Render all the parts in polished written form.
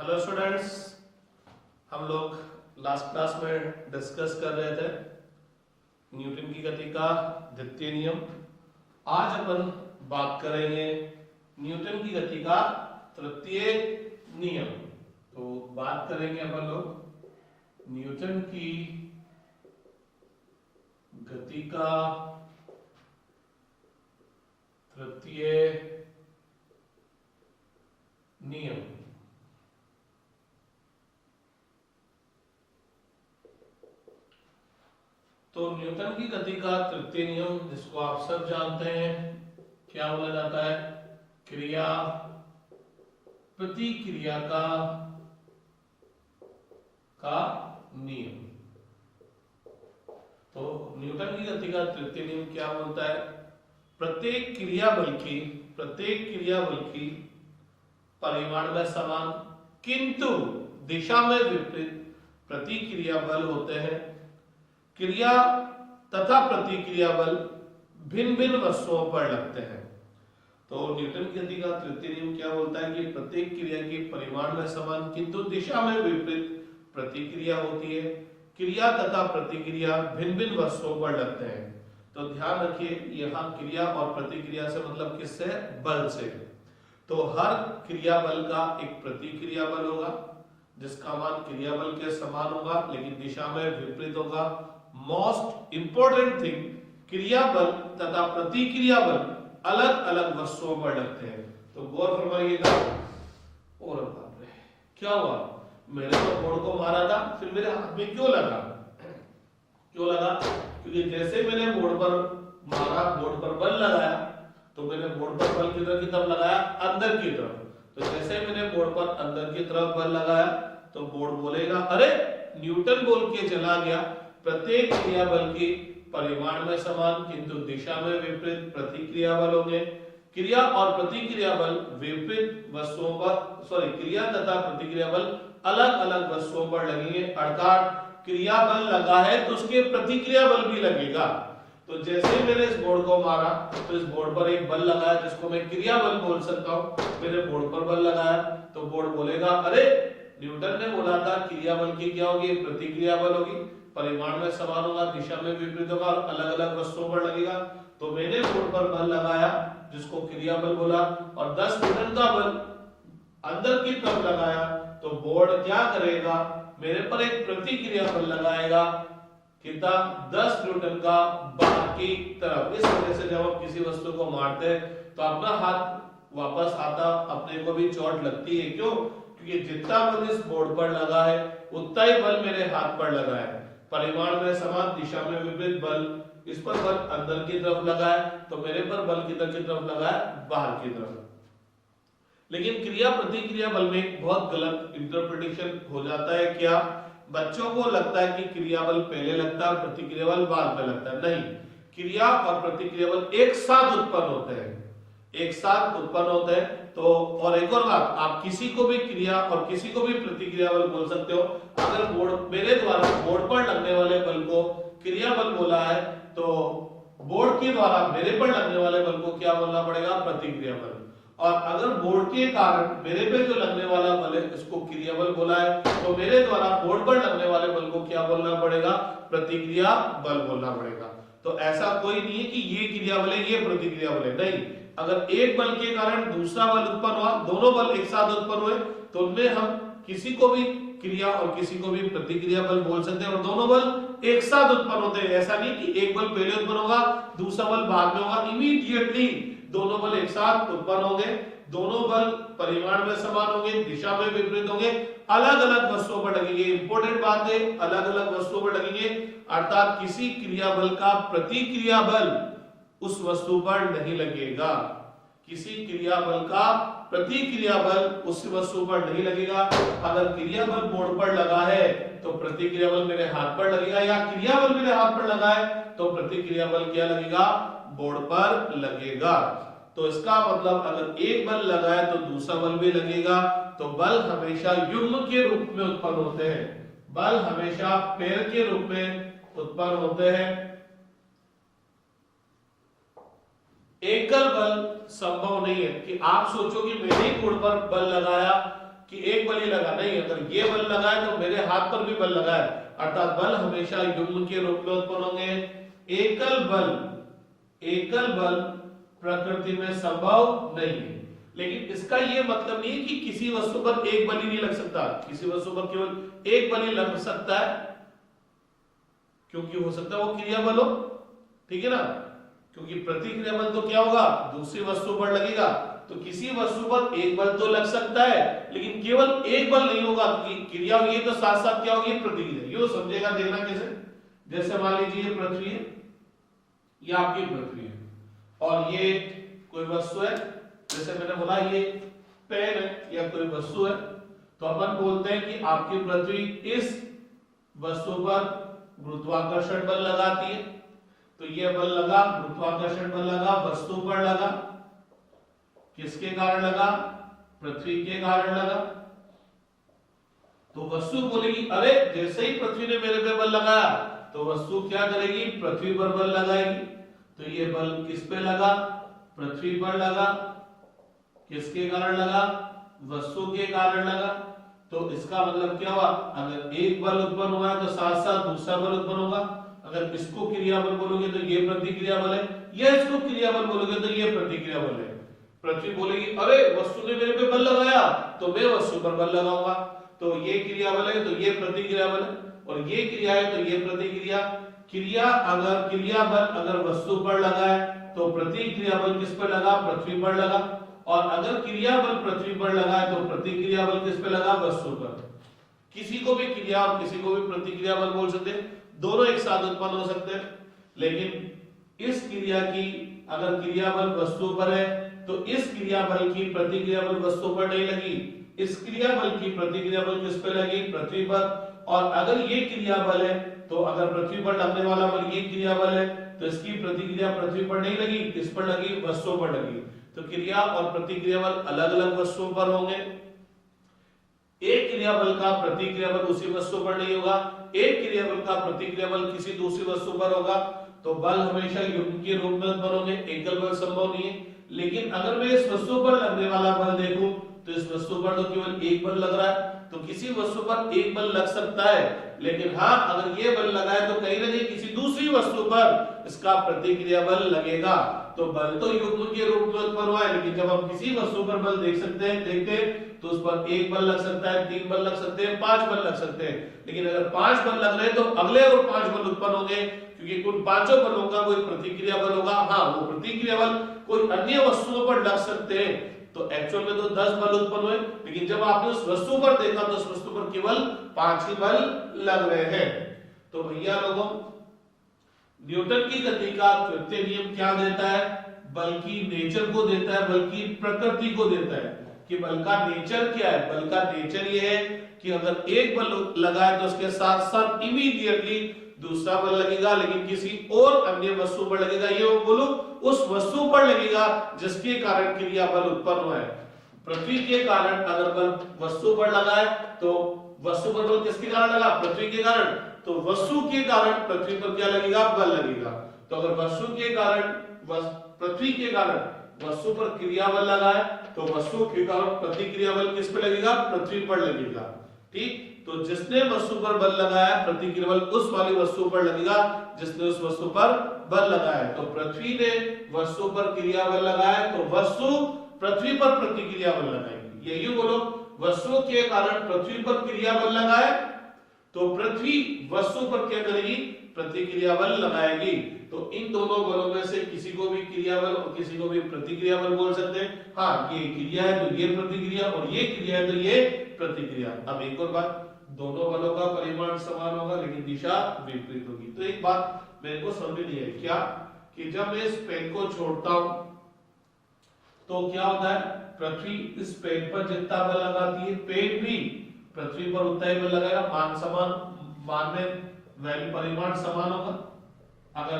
Hello students, हम लोग last class में डिस्कस कर रहे थे न्यूटन की गति का द्वितीय नियम। आज अपन बात करेंगे न्यूटन की गति का तृतीय नियम। तो बात करेंगे अपन लोग न्यूटन की गति का तृतीय नियम। तो न्यूटन की गति का तृतीय नियम, जिसको आप सब जानते हैं, क्या बोला जाता है? क्रिया प्रतिक्रिया का नियम। तो न्यूटन की गति का तृतीय नियम क्या बोलता है? प्रत्येक क्रिया बल की परिमाण में समान किंतु दिशा में विपरीत प्रतिक्रिया बल होते हैं। क्रिया तथा प्रतिक्रिया बल भिन्न भिन्न वस्तुओं पर लगते हैं। तो न्यूटन की गति का तृतीय नियम क्या बोलता है कि प्रत्येक क्रिया के परिमाण में समान किंतु दिशा में विपरीत प्रतिक्रिया होती है। क्रिया तथा प्रतिक्रिया भिन्न भिन्न वस्तुओं पर लगते हैं। तो ध्यान रखिए, यहाँ क्रिया और प्रतिक्रिया से मतलब किससे? बल से। तो हर क्रिया बल का एक प्रतिक्रिया बल होगा जिसका मान क्रिया बल के समान होगा लेकिन दिशा में विपरीत होगा। मोस्ट इंपोर्टेंट थिंग, क्रिया बल तथा प्रतिक्रिया बल अलग अलग वस्तुओं पर लगते हैं। तो गौर फरमाइएगा। और बाप रे, क्या हुआ? मैंने तो बोर्ड को मारा था, फिर मेरे हाथ में क्यों लगा? क्योंकि जैसे मैंने बोर्ड पर मारा, बोर्ड पर बल लगाया, तो मैंने बोर्ड पर बल किधर की तरफ लगाया? अंदर की तरफ। तो जैसे मैंने बोर्ड पर अंदर की तरफ बल लगाया तो बोर्ड बोलेगा, अरे न्यूटन बोल के चला गया। प्रत्येक क्रिया बल की परिमाण में समान किंतु दिशा में विपरीत प्रतिक्रिया बल होंगे। क्रिया और प्रतिक्रिया बल विपरीत वस्तुओं पर क्रिया तथा प्रतिक्रिया बल अलग अलग वस्तुओं पर लगेंगे। अर्थात क्रिया बल लगा है तो उसके प्रतिक्रिया बल भी लगेगा। तो जैसे मैंने इस बोर्ड को मारा तो इस बोर्ड पर एक बल लगाया जिसको मैं क्रिया बल बोल सकता हूं। मैंने बोर्ड पर बल लगाया तो बोर्ड बोलेगा, अरे न्यूटन ने बोला था क्रिया बल की क्या होगी? प्रतिक्रिया बल होगी। परिमाण में समान होगा, दिशा में विपरीत होगा और अलग अलग वस्तुओं पर लगेगा। तो मैंने बोर्ड पर बल लगाया जिसको क्रिया बल बोला और 10 न्यूटन का बल अंदर की तरफ लगाया तो बोर्ड क्या करेगा? मेरे पर एक प्रतिक्रिया बल लगाएगा कितना? 10 न्यूटन का बाहर की तरफ। इस वजह से जब हम किसी वस्तु को मारते हैं तो अपना हाथ वापस आता, अपने को भी चोट लगती है। क्यों? क्योंकि जितना बल इस बोर्ड पर लगा है उतना ही बल मेरे हाथ पर लगा है। परिमाण में समान, दिशा में विपरीत बल, इस पर बल अंदर की तरफ लगा है तो मेरे पर बल किधर की तरफ लगा है? बाहर की तरफ। लेकिन क्रिया प्रतिक्रिया बल में बहुत गलत इंटरप्रिटेशन हो जाता है। क्या बच्चों को लगता है कि क्रिया बल पहले लगता है और प्रतिक्रिया बल बाद में लगता है? नहीं, क्रिया और प्रतिक्रिया बल एक साथ उत्पन्न होते हैं, एक साथ उत्पन्न होते हैं। तो और एक और बात, आप किसी को भी क्रिया और किसी को भी प्रतिक्रिया बल बोल सकते हो। अगर बोर्ड मेरे द्वारा बोर्ड पर लगने वाले बल को क्रिया बल बोला है तो बोर्ड के द्वारा मेरे पर लगने वाले बल को क्या बोलना पड़ेगा? प्रतिक्रिया बल। और अगर बोर्ड के कारण मेरे पे जो लगने वाला बल है इसको क्रिया बल बोला है तो मेरे द्वारा बोर्ड पर लगने वाले बल को क्या बोलना पड़ेगा? प्रतिक्रिया बल बोलना पड़ेगा। तो ऐसा कोई नहीं है कि ये क्रिया बल है ये प्रतिक्रिया बल है, नहीं। अगर एक बल के कारण दूसरा बल उत्पन्न हुआ, दोनों बल एक साथ उत्पन्न हुए तो उनमें हम किसी को भी क्रिया और किसी को भी प्रतिक्रिया बल बोल सकते हैं और दोनों बल एक साथ उत्पन्न होते हैं। ऐसा नहीं कि एक बल पहले उत्पन्न होगा दूसरा बल बाद में होगा। इमीडिएटली दोनों बल एक साथ उत्पन्न होंगे, दोनों बल परिमाण में समान होंगे, दिशा में विपरीत होंगे, अलग अलग वस्तुओं पर लगेंगे। इंपॉर्टेंट बात है, अलग अलग वस्तुओं पर लगेंगे। अर्थात किसी क्रिया बल का प्रतिक्रिया बल उस वस्तु पर नहीं लगेगा। किसी क्रिया बल का प्रतिक्रिया बल उस वस्तु पर नहीं लगेगा। अगर क्रिया बल बोर्ड पर लगा है तो प्रतिक्रिया बल मेरे हाथ पर लगेगा, या क्रिया बल मेरे हाथ पर लगा है तो प्रतिक्रिया बल क्या लगेगा? बोर्ड पर लगेगा। तो इसका मतलब अगर एक बल लगा है तो दूसरा बल भी लगेगा। तो बल हमेशा युग्म के रूप में उत्पन्न होते हैं, बल हमेशा पेयर के रूप में उत्पन्न होते हैं। एकल बल संभव नहीं है कि आप सोचो कि मैंने बोर्ड पर बल लगाया कि एक बल ही लगा, नहीं, अगर ये बल लगा है तो मेरे हाथ पर भी बल लगा है, अर्थात बल हमेशा युग्म के रूप में उत्पन्न होंगे। एकल बल प्रकृति में संभव नहीं है, लेकिन इसका ये मतलब नहीं है कि किसी वस्तु पर एक बल ही नहीं लग सकता, किसी वस्तु पर केवल एक बल ही लग सकता है, क्योंकि हो सकता है वो क्रिया बल हो, ठीक है ना, क्योंकि प्रतिक्रिया बल तो क्या होगा, दूसरी वस्तु पर लगेगा, तो किसी वस्तु पर एक बल तो लग सकता है, लेकिन केवल एक बल नहीं होगा, क्रिया होगी तो साथ साथ क्या होगी, प्रतिक्रिया। ये समझेगा, देखना कैसे, जैसे मान लीजिए ये पृथ्वी है, ये आपकी पृथ्वी है, और ये कोई वस्तु है, जैसे मैंने बोला ये पेन है या कोई वस्तु है, तो अपन बोलते हैं कि आपकी पृथ्वी इस वस्तु पर गुरुत्वाकर्षण बल लगाती है, तो ये बल लगा, गुरुत्वाकर्षण बल लगा, वस्तु पर लगा, किसके कारण लगा, पृथ्वी के कारण लगा, तो वस्तु बोलेगी अरे जैसे ही पृथ्वी ने मेरे पे बल लगाया, तो वस्तु क्या करेगी, पृथ्वी पर बल लगाएगी, तो ये बल किस पे लगा, पृथ्वी पर लगा, किसके कारण लगा, वस्तु के कारण लगा, तो इसका मतलब क्या हुआ, अगर एक बल उत्पन्न हुआ है तो साथ साथ दूसरा बल उत्पन्न होगा, अगर इसको क्रिया बल बोलोगे तो ये प्रतिक्रिया बल है, या इसको क्रिया बल बोलोगे तो ये प्रतिक्रिया बल है। पृथ्वी बोलेगी अरे वस्तु ने मेरे पे बल लगाया तो मैं वस्तु पर बल लगाऊंगा, तो ये क्रिया बल है तो ये प्रतिक्रिया बल है, और ये क्रिया है तो ये प्रतिक्रिया। क्रिया बल अगर वस्तु पर लगा है तो प्रतिक्रिया बल किस पर लगा, पृथ्वी पर लगा, और अगर क्रिया बल पृथ्वी पर लगा है तो प्रतिक्रिया बल किस पे लगा, वस्तु पर। किसी को भी क्रिया और किसी को भी प्रतिक्रिया बल बोल सकते हैं, दोनों एक साथ उत्पन्न हो सकते हैं, लेकिन इस क्रिया की अगर क्रिया बल वस्तु पर है तो इस क्रिया बल की प्रतिक्रिया बल वस्तु पर नहीं लगी, इस क्रिया बल की प्रतिक्रिया बल किस पे लगी, पृथ्वी पर। और अगर ये क्रिया बल है तो अगर पृथ्वी पर लगने वाला बल ये क्रिया बल है तो इसकी प्रतिक्रिया पृथ्वी पर नहीं लगी, किस पर लगी, वस्तु पर लगी, तो क्रिया और प्रतिक्रिया बल अलग अलग वस्तुओं पर होंगे। एक क्रिया बल का प्रतिक्रिया बल उसी वस्तु पर नहीं होगा, एक क्रिया बल का प्रतिक्रिया बल किसी दूसरी वस्तु पर होगा, तो बल हमेशा युग्म के रूप में उत्पन्न होंगे, एकल बल संभव नहीं है। लेकिन अगर मैं इस वस्तु पर लगने वाला बल देखूं तो इस वस्तु पर तो केवल एक बल लग रहा है, तो किसी वस्तु पर एक बल लग सकता है, लेकिन हाँ अगर ये बल लगा है तो कहीं ना कहीं किसी दूसरी वस्तु पर इसका प्रतिक्रिया बल लगेगा, तो बल तो युग्म के रूप में उत्पन्न हुआ है, लेकिन जब हम किसी वस्तु पर बल देखते हैं तो उस पर एक बल लग सकता है, 3 बल लग सकते हैं, 5 बल लग सकते हैं, लेकिन अगर 5 बल लग रहे हैं तो अगले और 5 बल उत्पन्न होंगे, क्योंकि उन पांचों बलों का कोई प्रतिक्रिया बल होगा। हाँ वो प्रतिक्रिया बल कोई अन्य वस्तुओं पर लग सकते हैं, तो एक्चुअल में तो 10 बल उत्पन्न हुए, लेकिन जब आपने उस वस्तु पर देखा तो उस वस्तु पर केवल 5 ही बल लग रहे हैं। तो भैया लोगों, न्यूटन की गति का तृतीय नियम क्या देता है, बल की नेचर को देता है, बल की प्रकृति को देता है, कि बल का नेचर क्या है। बल का नेचर ये है कि अगर एक बल लगा है तो उसके साथ साथ इमीडिएटली दूसरा बल लगेगा, लेकिन किसी और अन्य वस्तु पर लगेगा, ये बोलो उस वस्तु पर लगेगा जिसके कारण क्रिया बल उत्पन्न हुआ है। पृथ्वी के कारण अगर बल वस्तु पर लगा है तो वस्तु पर बल किसके कारण लगा, पृथ्वी के कारण, तो वस्तु के कारण पृथ्वी पर क्या लगेगा, बल लगेगा। तो अगर वस्तु के कारण पृथ्वी के कारण वस्तु पर क्रिया बल लगा है तो वस्तु के कारण प्रतिक्रिया बल किस पे लगेगा, पृथ्वी पर लगेगा। ठीक, तो जिसने वस्तु पर बल लगाया प्रतिक्रिया बल उस वाली वस्तु पर लगेगा जिसने उस वस्तु पर बल लगाया। तो पृथ्वी ने वस्तु पर क्रिया बल लगाया तो वस्तु पृथ्वी पर प्रतिक्रिया बल लगाएगी। यही बोलो, वस्तु के कारण पृथ्वी पर क्रिया बल लगाए तो पृथ्वी वस्तु पर क्या करेगी, प्रतिक्रिया बल लगाएगी। तो इन दोनों बलों में से किसी को भी क्रिया बल और किसी को भी प्रतिक्रिया बल बोल सकते हैं। हाँ, ये क्रिया है तो ये प्रतिक्रिया, और ये क्रिया है तो ये प्रतिक्रिया। अब एक और बात, दोनों बलों का परिमाण समान होगा लेकिन दिशा विपरीत होगी। तो एक बात मेरे को समझ नहीं है क्या, कि जब मैं इस पेन को छोड़ता हूं तो क्या होता है, पृथ्वी इस पेन पर जितना बल लगाती है पेन भी पृथ्वी पर उतना ही बल लगाएगा। मान में वैल्यू परिमाण समान होगा। अगर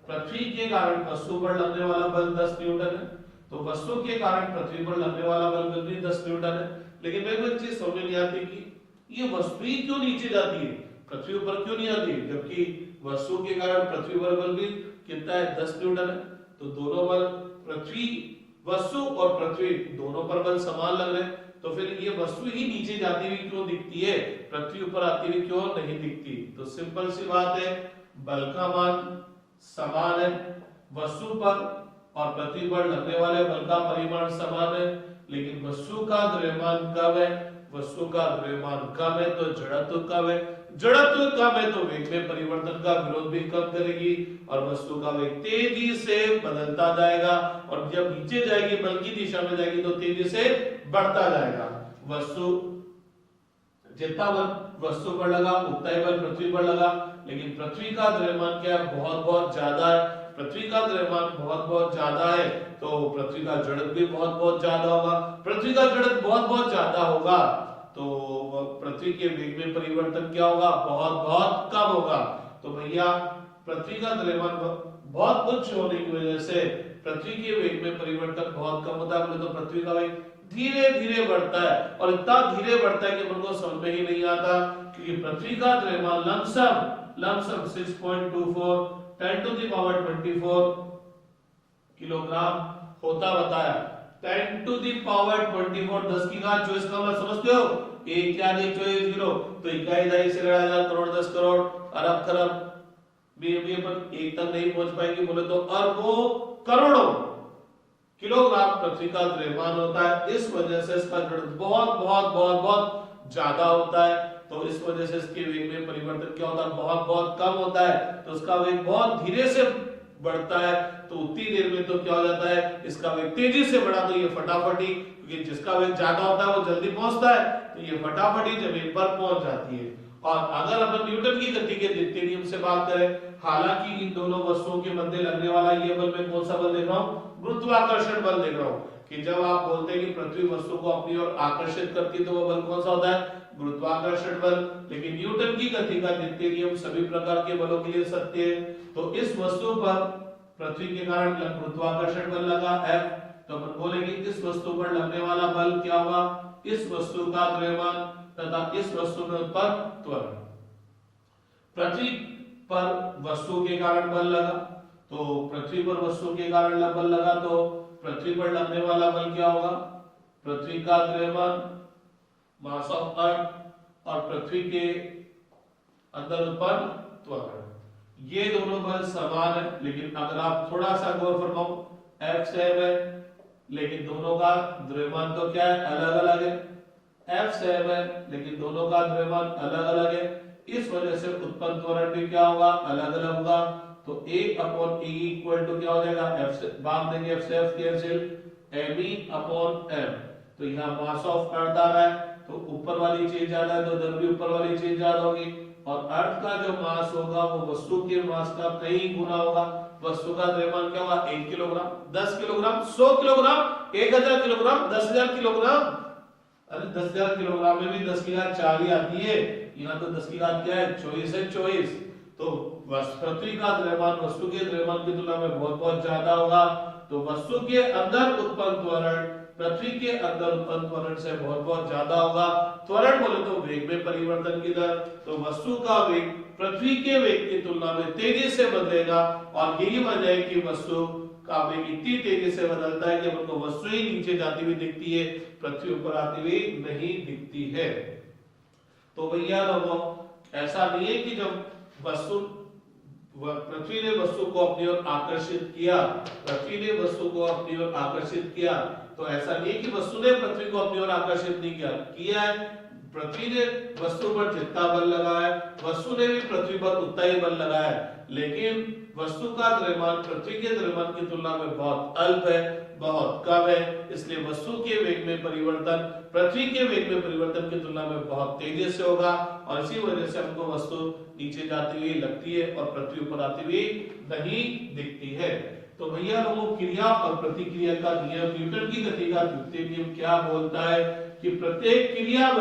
पृथ्वी के कारण वस्तु पर लगने वाला बल 10 न्यूटन है तो वस्तु के कारण पृथ्वी पर लगने वाला बल भी 10 न्यूटन है। लेकिन मेरे को एक चीज समझ नहीं आती कि ये वस्तु ही क्यों नीचे जाती है, पृथ्वी पर क्यों नहीं आती, जबकि वस्तु के कारण पृथ्वी पर बल भी कितना है, 10 न्यूटन है। तो दोनों बल, पृथ्वी, वस्तु और पृथ्वी दोनों पर बल समान लग रहे हैं, तो फिर ये वस्तु ही नीचे जाती हुई क्यों दिखती है, पृथ्वी ऊपर आती हुई क्यों नहीं दिखती। तो सिंपल सी बात है, बल का मान समान है वस्तु पर और पृथ्वी पर लगने वाले बल का परिमाण समान है, लेकिन वस्तु का द्रव्यमान कम है, वस्तु का द्रव्यमान कम है तो जड़त्व कम है, जड़त्व कम है तो वेग में परिवर्तन का विरोध भी कम करेगी और वस्तु का वेग तेजी से बदलता जाएगा और जब नीचे जाएगी बल की दिशा में जाएगी तो तेजी से बढ़ता जाएगा। वस्तु जितना बल वस्तु पर लगा उतना ही बल पृथ्वी पर लगा, लेकिन पृथ्वी का द्रव्यमान क्या है, बहुत बहुत ज्यादा है। पृथ्वी का द्रव्यमान बहुत बहुत ज्यादा है तो पृथ्वी का जड़त्व भी बहुत बहुत ज्यादा होगा। पृथ्वी का जड़त्व बहुत बहुत ज्यादा होगा तो पृथ्वी के वेग में परिवर्तन क्या होगा, बहुत बहुत कम होगा। तो भैया पृथ्वी का द्रव्यमान बहुत उच्च होने की वजह से पृथ्वी के वेग में परिवर्तन बहुत कम होता है, बोले तो पृथ्वी का वेग धीरे धीरे बढ़ता है और इतना धीरे बढ़ता है कि अपन को समझ में ही नहीं आता, क्योंकि पृथ्वी का द्रव्यमान lump sum 6.24 10 to the power 24 kilogram होता बताया। 10 to the power 24 10 की घात 24 का मतलब समझते हो, एक क्या नहीं 24 जीरो तो इकाई दहाई से 1000 करोड़ 10 करोड़ अरब खरब भी अपन एक तक नहीं पहुंच पाएंगे, बोले तो अरबों करोड़ों किलोग्राम पृथ्वी का द्रव्यमान होता है। इस वजह से इसका जड़त्व बहुत बहुत बहुत बहुत ज्यादा होता है, तो इस वजह से इसके वेग में परिवर्तन क्या होता है, बहुत बहुत कम होता है। तो इसका वेग बहुत धीरे से बढ़ता है तो उतनी देर में तो क्या हो जाता है, इसका वेग तेजी से बढ़ा तो ये फटाफट ही, क्योंकि जिसका वेग ज्यादा होता है वो जल्दी पहुंचता है तो ये फटाफट ही जमीन पर पहुंच जाती है। और अगर अपन न्यूटन की गति के द्वितीय नियम से बात करें, हालांकि इन दोनों वस्तुओं के मध्य लगने वाला ये बल मैं कौन सा बल देख रहा हूँ, गुरुत्वाकर्षण बल देख रहा हूँ, कि जब आप बोलते हैं कि पृथ्वी वस्तु को अपनी ओर आकर्षित करती है तो वो बल कौन सा होता है, गुरुत्वाकर्षण बल। लेकिन न्यूटन की गति का द्वितीय नियम सभी प्रकार के बलों के लिए सत्य है। तो इस वस्तु पर पृथ्वी के कारण गुरुत्वाकर्षण बल लगा F, तो अपन बोलेंगे इस वस्तु पर लगने वाला बल क्या होगा, इस वस्तु का द्रव्यमान तथा इस वस्तु में उत्पन्न त्वरण। पृथ्वी पर वस्तु के कारण बल लगा तो पृथ्वी पर वस्तु के कारण बल लगा तो पृथ्वी पर लगने वाला बल क्या होगा, पृथ्वी का द्रव्यमान मास ऑफ अर्थ और पृथ्वी के अंदर उत्पन्न त्वरण, ये दोनों बल समान है। लेकिन अगर आप थोड़ा सा गौर फरमाओ, F सेम है लेकिन दोनों का द्रव्यमान तो क्या है, अलग अलग है। F सेम है लेकिन दोनों का द्रव्यमान अलग अलग है, इस वजह से उत्पन्न त्वरण भी क्या होगा, अलग अलग होगा। तो A upon E equal to क्या हो जाएगा, F से भाग देंगे, F से F cancel, Me upon M। तो यहाँ मास ऑफ अर्थ आ रहा है तो ऊपर वाली चीज ज्यादा है तो इधर भी ऊपर वाली चीज ज्यादा होगी, और अर्थ का जो मास होगा वो वस्तु के मास का कई गुना होगा। वस्तु का द्रव्यमान क्या होगा, 1 kilogram, 10 kilogram, 100 kilogram, 1000 kilogram, 10000 kilogram. अरे 10000 किलोग्राम में भी 10 की घात 4 ही आती है, यहाँ तो 10 की घात क्या है, 24 है, 24। तो पृथ्वी का द्रव्यमान वस्तु के द्रव्यमान की तुलना में बहुत बहुत ज्यादा होगा। तो वस्तु के अंदर उत्पन्न त्वरण पृथ्वी के अंदर उत्पन्न त्वरण से बहुत बहुत ज्यादा होगा। त्वरण बोले तो वेग में परिवर्तन की दर, तो वस्तु का वेग पृथ्वी के वेग की तुलना में तेजी से बदलेगा, और यही वजह है कि वस्तु का वेग इतनी तेजी से बदलता है कि हमको वस्तु ही नीचे जाती हुई दिखती है, पृथ्वी ऊपर आती हुई नहीं दिखती है। तो भैया लोगों, ऐसा नहीं है कि जब वस्तु पृथ्वी ने वस्तु को अपनी ओर आकर्षित किया, पृथ्वी ने वस्तु को अपनी ओर आकर्षित किया, तो ऐसा नहीं है कि वस्तु ने पृथ्वी को अपनी ओर आकर्षित नहीं किया है। पृथ्वी ने वस्तु पर जितना बल लगाया है, वस्तु ने भी पृथ्वी पर उतना ही बल लगाया है, लेकिन वस्तु का द्रव्यमान पृथ्वी के द्रव्यमान की तुलना में बहुत अल्प है, बहुत कम है, इसलिए वस्तु के वेग में परिवर्तन पृथ्वी के वेग में परिवर्तन की तुलना में बहुत तेजी से होगा, और इसी वजह से हमको वस्तु नीचे जाती हुई लगती है और पृथ्वी पर आती हुई नहीं दिखती है। तो भैया लोगों, क्रिया और प्रतिक्रिया का नियम, न्यूटन की गति का द्वितीय नियम क्या बोलता है कि प्रत्येक क्रिया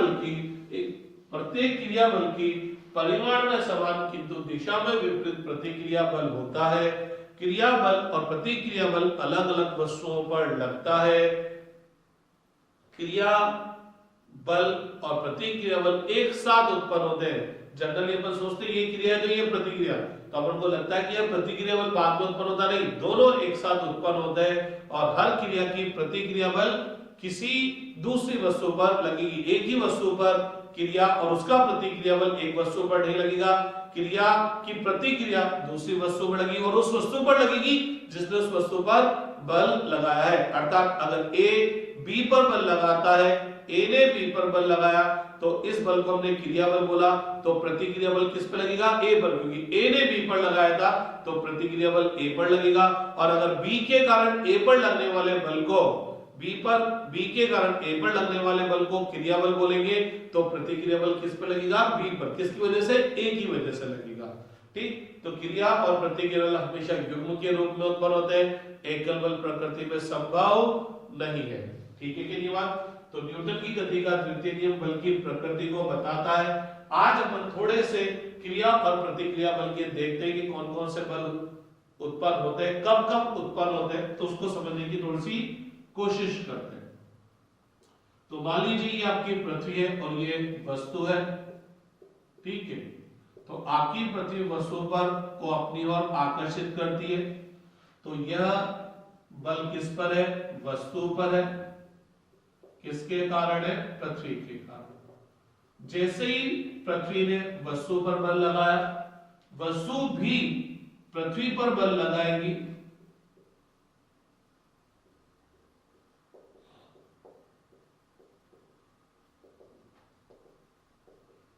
बल की परिमाण में समान किंतु दिशा में विपरीत प्रतिक्रिया बल होता है। क्रिया बल और प्रतिक्रिया बल अलग अलग वस्तुओं पर लगता है। क्रिया बल और प्रतिक्रिया बल एक साथ उत्पन्न होते हैं। जनरली अपन सोचते हैं ये क्रिया है तो ये प्रतिक्रिया, तो अपन को लगता है कि यह प्रतिक्रिया बल बाद में उत्पन्न होता नहीं, दोनों एक साथ उत्पन्न होते हैं, और हर क्रिया की प्रतिक्रिया बल किसी दूसरी वस्तु पर लगेगी। एक ही वस्तु पर क्रिया और उसका प्रतिक्रिया बल एक वस्तु पर नहीं लगेगा, क्रिया की प्रतिक्रिया दूसरी वस्तु पर लगेगी और उस वस्तु पर लगेगी जिसने उस वस्तु पर बल लगाया है। अर्थात अगर ए बी पर बल लगाता है, ए ने बी पर बल लगाया तो इस बल को हमने क्रिया बल बोला, तो प्रतिक्रिया बल किस पर लगेगा? ए पर, क्योंकि ए ने बी पर लगाया था तो प्रतिक्रिया बल ए पर लगेगा। और अगर बी के कारण ए पर लगने वाले बल को बी के कारण ए पर लगने वाले बल को क्रिया बल बोलेंगे तो प्रतिक्रिया बल किस पर लगेगा? बी पर। किसकी वजह से? ए की वजह से लगेगा। ठीक, तो क्रिया और प्रतिक्रिया बल हमेशा युग्म के रूप में उत्पन्न होते हैं, एकल बल प्रकृति में संभव नहीं है। ठीक है कि नहीं बात? तो न्यूटन की गति का द्वितीय नियम बल की प्रकृति को बताता है। आज अपन थोड़े से क्रिया और प्रतिक्रिया बल के देखते हैं कि कौन कौन से बल उत्पन्न होते हैं, कब कब उत्पन्न होते हैं, तो उसको समझने की थोड़ी सी कोशिश करते हैं। तो मान लीजिए ये आपकी पृथ्वी है और ये वस्तु है, ठीक है। तो आपकी पृथ्वी वस्तु पर को अपनी ओर आकर्षित करती है, तो यह बल किस पर है? वस्तु पर है। किसके कारण है? पृथ्वी के कारण। जैसे ही पृथ्वी ने वस्तु पर बल लगाया, वस्तु भी पृथ्वी पर बल लगाएगी,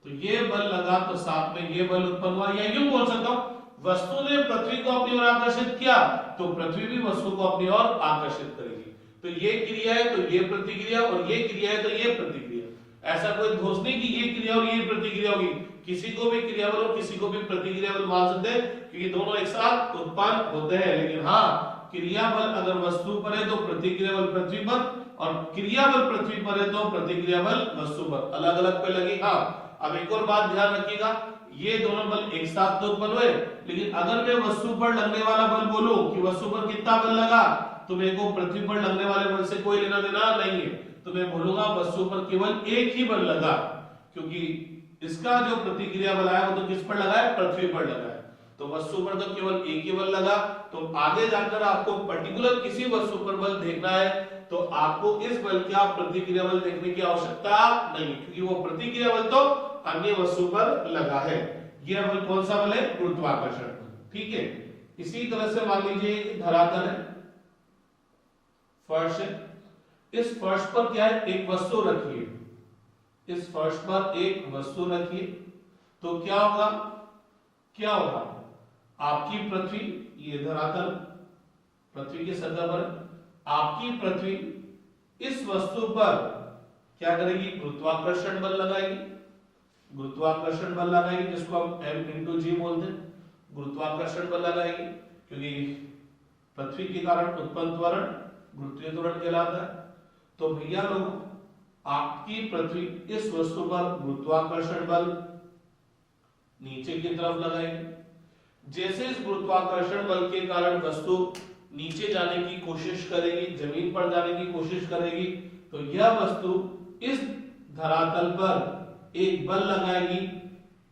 तो ये बल लगा तो साथ में ये बल उत्पन्न हुआ। या यूं बोल सकता हूं, वस्तु ने पृथ्वी को अपनी ओर आकर्षित किया तो पृथ्वी भी वस्तु को अपनी ओर आकर्षित करेगी। तो ये क्रिया है तो ये प्रतिक्रिया, और ये क्रिया है तो ये प्रतिक्रिया। ऐसा कोई दोष नहीं कि ये क्रिया और ये प्रतिक्रिया होगी। किसी को भी क्रिया बल और किसी को भी प्रतिक्रिया बल मान सकते हैं, क्योंकि दोनों एक साथ उत्पन्न होते हैं। लेकिन हाँ, क्रिया बल अगर वस्तु पर है तो प्रतिक्रिया बल पृथ्वी पर, और क्रिया बल पृथ्वी पर है तो प्रतिक्रिया बल वस्तु पर। अलग अलग पे लगी। हाँ, अब एक और बात ध्यान रखिएगा, ये दोनों बल एक साथ तो उत्पन्न हुए, लेकिन अगर मैं वस्तु पर लगने वाला बल बोलूं कि वस्तु पर कितना बल लगा, तो मेरे को पृथ्वी पर लगने वाले बल से कोई लेना देना नहीं है। तो मैं बोलूंगा वस्तु पर केवल एक ही बल लगा, क्योंकि इसका जो प्रतिक्रिया बल आया वो तो किस पर लगा है? पृथ्वी पर लगा है। तो वस्तु पर तो केवल एक ही बल लगा। तो आगे जाकर आपको पर्टिकुलर किसी वस्तु पर बल देखना है तो आपको इस बल का प्रतिक्रिया बल देखने की आवश्यकता नहीं, क्योंकि वो प्रतिक्रिया बल तो अन्य वस्तु पर लगा है। यह बल कौन सा बल है? गुरुत्वाकर्षण। ठीक है। इसी तरह से मान लीजिए धरातल है, फर्श है। इस फर्श पर क्या है? एक वस्तु रखिए। इस फर्श पर एक वस्तु रखिए तो क्या होगा? क्या होगा? आपकी पृथ्वी, ये धरातल पृथ्वी की सतह पर, आपकी पृथ्वी इस वस्तु पर क्या करेगी? गुरुत्वाकर्षण बल लगाएगी। गुरुत्वाकर्षण बल लगाएगी, जिसको हम M×G बोलते हैं। गुरुत्वाकर्षण बल लगाएगी, क्योंकि पृथ्वी के कारण उत्पन्न त्वरण गुरुत्वीय त्वरण कहलाता है। तो भैया लोग, आपकी पृथ्वी इस वस्तु पर गुरुत्वाकर्षण बल नीचे की तरफ लगाएगी। जैसे इस गुरुत्वाकर्षण बल के कारण वस्तु नीचे जाने की कोशिश करेगी, जमीन पर जाने की कोशिश करेगी, तो यह वस्तु इस धरातल पर एक बल लगाएगी,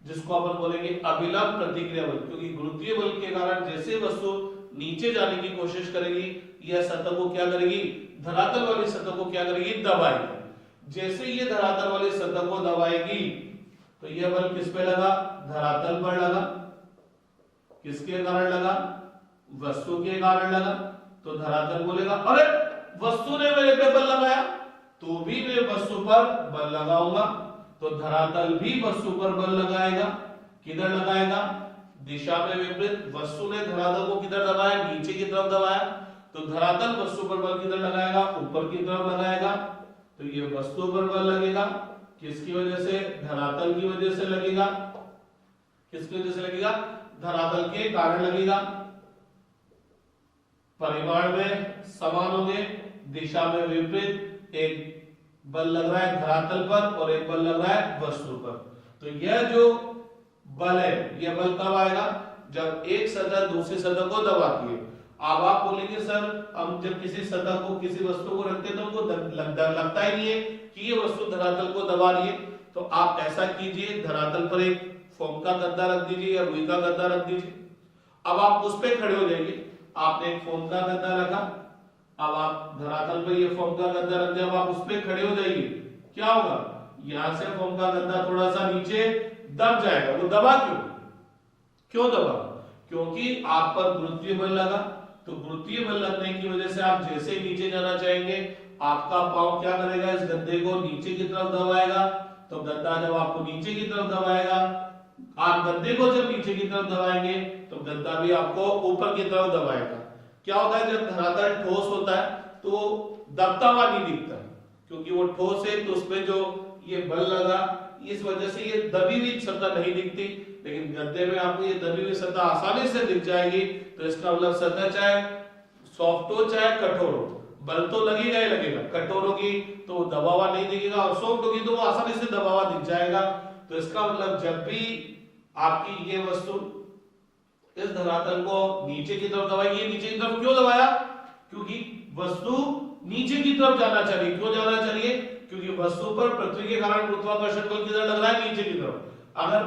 जिसको अपन बोलेंगे अभिलंब प्रतिक्रिया बल। क्योंकि गुरुत्वीय बल के कारण जैसे वस्तु नीचे जाने की कोशिश करेगी, यह सतह को क्या करेगी? धरातल वाली सतह को क्या करेगी? दबाएगी। जैसे ये धरातल वाली सतह को दबाएगी तो यह बल किस पे लगा? धरातल पर लगा। किसके कारण लगा? वस्तु के कारण लगा। तो धरातल बोलेगा अरे वस्तु ने मेरे पे बल लगाया, तो भी मैं वस्तु पर बल लगाऊंगा। तो धरातल भी वस्तु पर बल लगाएगा। किधर लगाएगा? दिशा में विपरीत। वस्तु ने धरातल को किधर दबाया? नीचे की तरफ दबाया। तो धरातल वस्तु पर बल किधर लगाएगा? ऊपर की तरफ लगाएगा। तो ये वस्तु पर बल लगेगा। किसकी वजह से? धरातल की वजह से लगेगा। किसकी वजह से लगेगा? धरातल के कारण लगेगा। परिमाण में समान होंगे, दिशा में विपरीत। एक बल लग रहा है धरातल पर और एक बल लग रहा है वस्तु पर। तो यह जो बल है, यह बल कब आएगा? जब एक सतह दूसरी सतह को दबाती है। अब आप बोलेंगे सर, हम जब किसी सतह को, किसी वस्तु को रखते हैं तो हमको लगता ही नहीं है कि ये वस्तु धरातल को दबा रही है। तो आप ऐसा कीजिए, धरातल पर एक फोम का गद्दा रख दीजिए या रुई का गद्दा रख दीजिए। अब आप उस पर खड़े हो जाइए। आपने एक फोम का गद्दा रखा, अब आप धरातल पर ये फोम का गद्दा रख दिया, अब आप उस पर खड़े हो जाइए, क्या होगा, यहां से फोम का गद्दा थोड़ा सा नीचे दब जाएगा। वो दबा क्यों दबा? क्योंकि आप पर गुरुत्वीय बल लगा। तो गुरुत्वीय बल लगने की वजह से आप जैसे ही नीचे जाना चाहेंगे, आपका पांव क्या करेगा, इस गद्दे को नीचे की तरफ दबाएगा। तो गद्दा जब आपको नीचे की तरफ दबाएगा, आप गद्दे को जब नीचे की तरफ दबाएंगे तो गद्दा भी आपको ऊपर की तरफ दबाएगा। क्या होता है, जब धरातल ठोस होता है तो दबता हुआ नहीं दिखता, क्योंकि वो ठोस है तो उसमें जो ये बल लगा, इस वजह से ये दबी हुई सतह नहीं दिखती। लेकिन गद्दे में आपको ये दबी हुई सतह आसानी से दिख जाएगी। तो इसका मतलब सतह चाहे सॉफ्ट हो चाहे कठोर हो, बल तो लगेगा ही लगेगा। कठोर होगी तो दबा हुआ नहीं दिखेगा, और सॉफ्ट होगी तो वो आसानी से दबा हुआ दिख जाएगा। तो इसका मतलब जब भी आपकी ये वस्तु इस धरातल को नीचे की तरफ दबाएगी, नीचे की तरफ क्यों दबाया, क्योंकि वस्तु नीचे की तरफ जाना चाहिए। क्यों जाना चाहिए, क्योंकि वस्तु पर पृथ्वी के कारण गुरुत्वाकर्षण बल किधर लग रहा है, नीचे की तरफ। अगर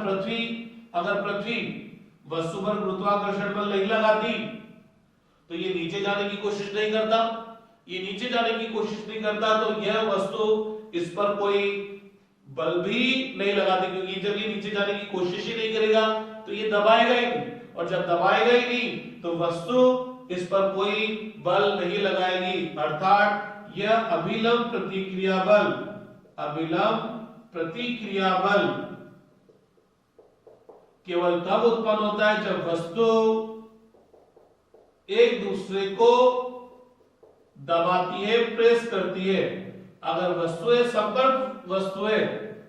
पृथ्वी वस्तु पर गुरुत्वाकर्षण बल नहीं लगाती तो ये नीचे जाने की कोशिश नहीं करता। ये नीचे जाने की कोशिश नहीं करता तो यह वस्तु इस पर कोई बल भी नहीं लगाती, क्योंकि जब ये नीचे जाने की कोशिश ही नहीं करेगा तो ये दबाएगा ही नहीं, और जब दबाएगा ही नहीं तो वस्तु इस पर कोई बल नहीं लगाएगी। अर्थात यह अभिलंब प्रतिक्रिया बल केवल तब उत्पन्न होता है जब वस्तु एक दूसरे को दबाती है, प्रेस करती है। अगर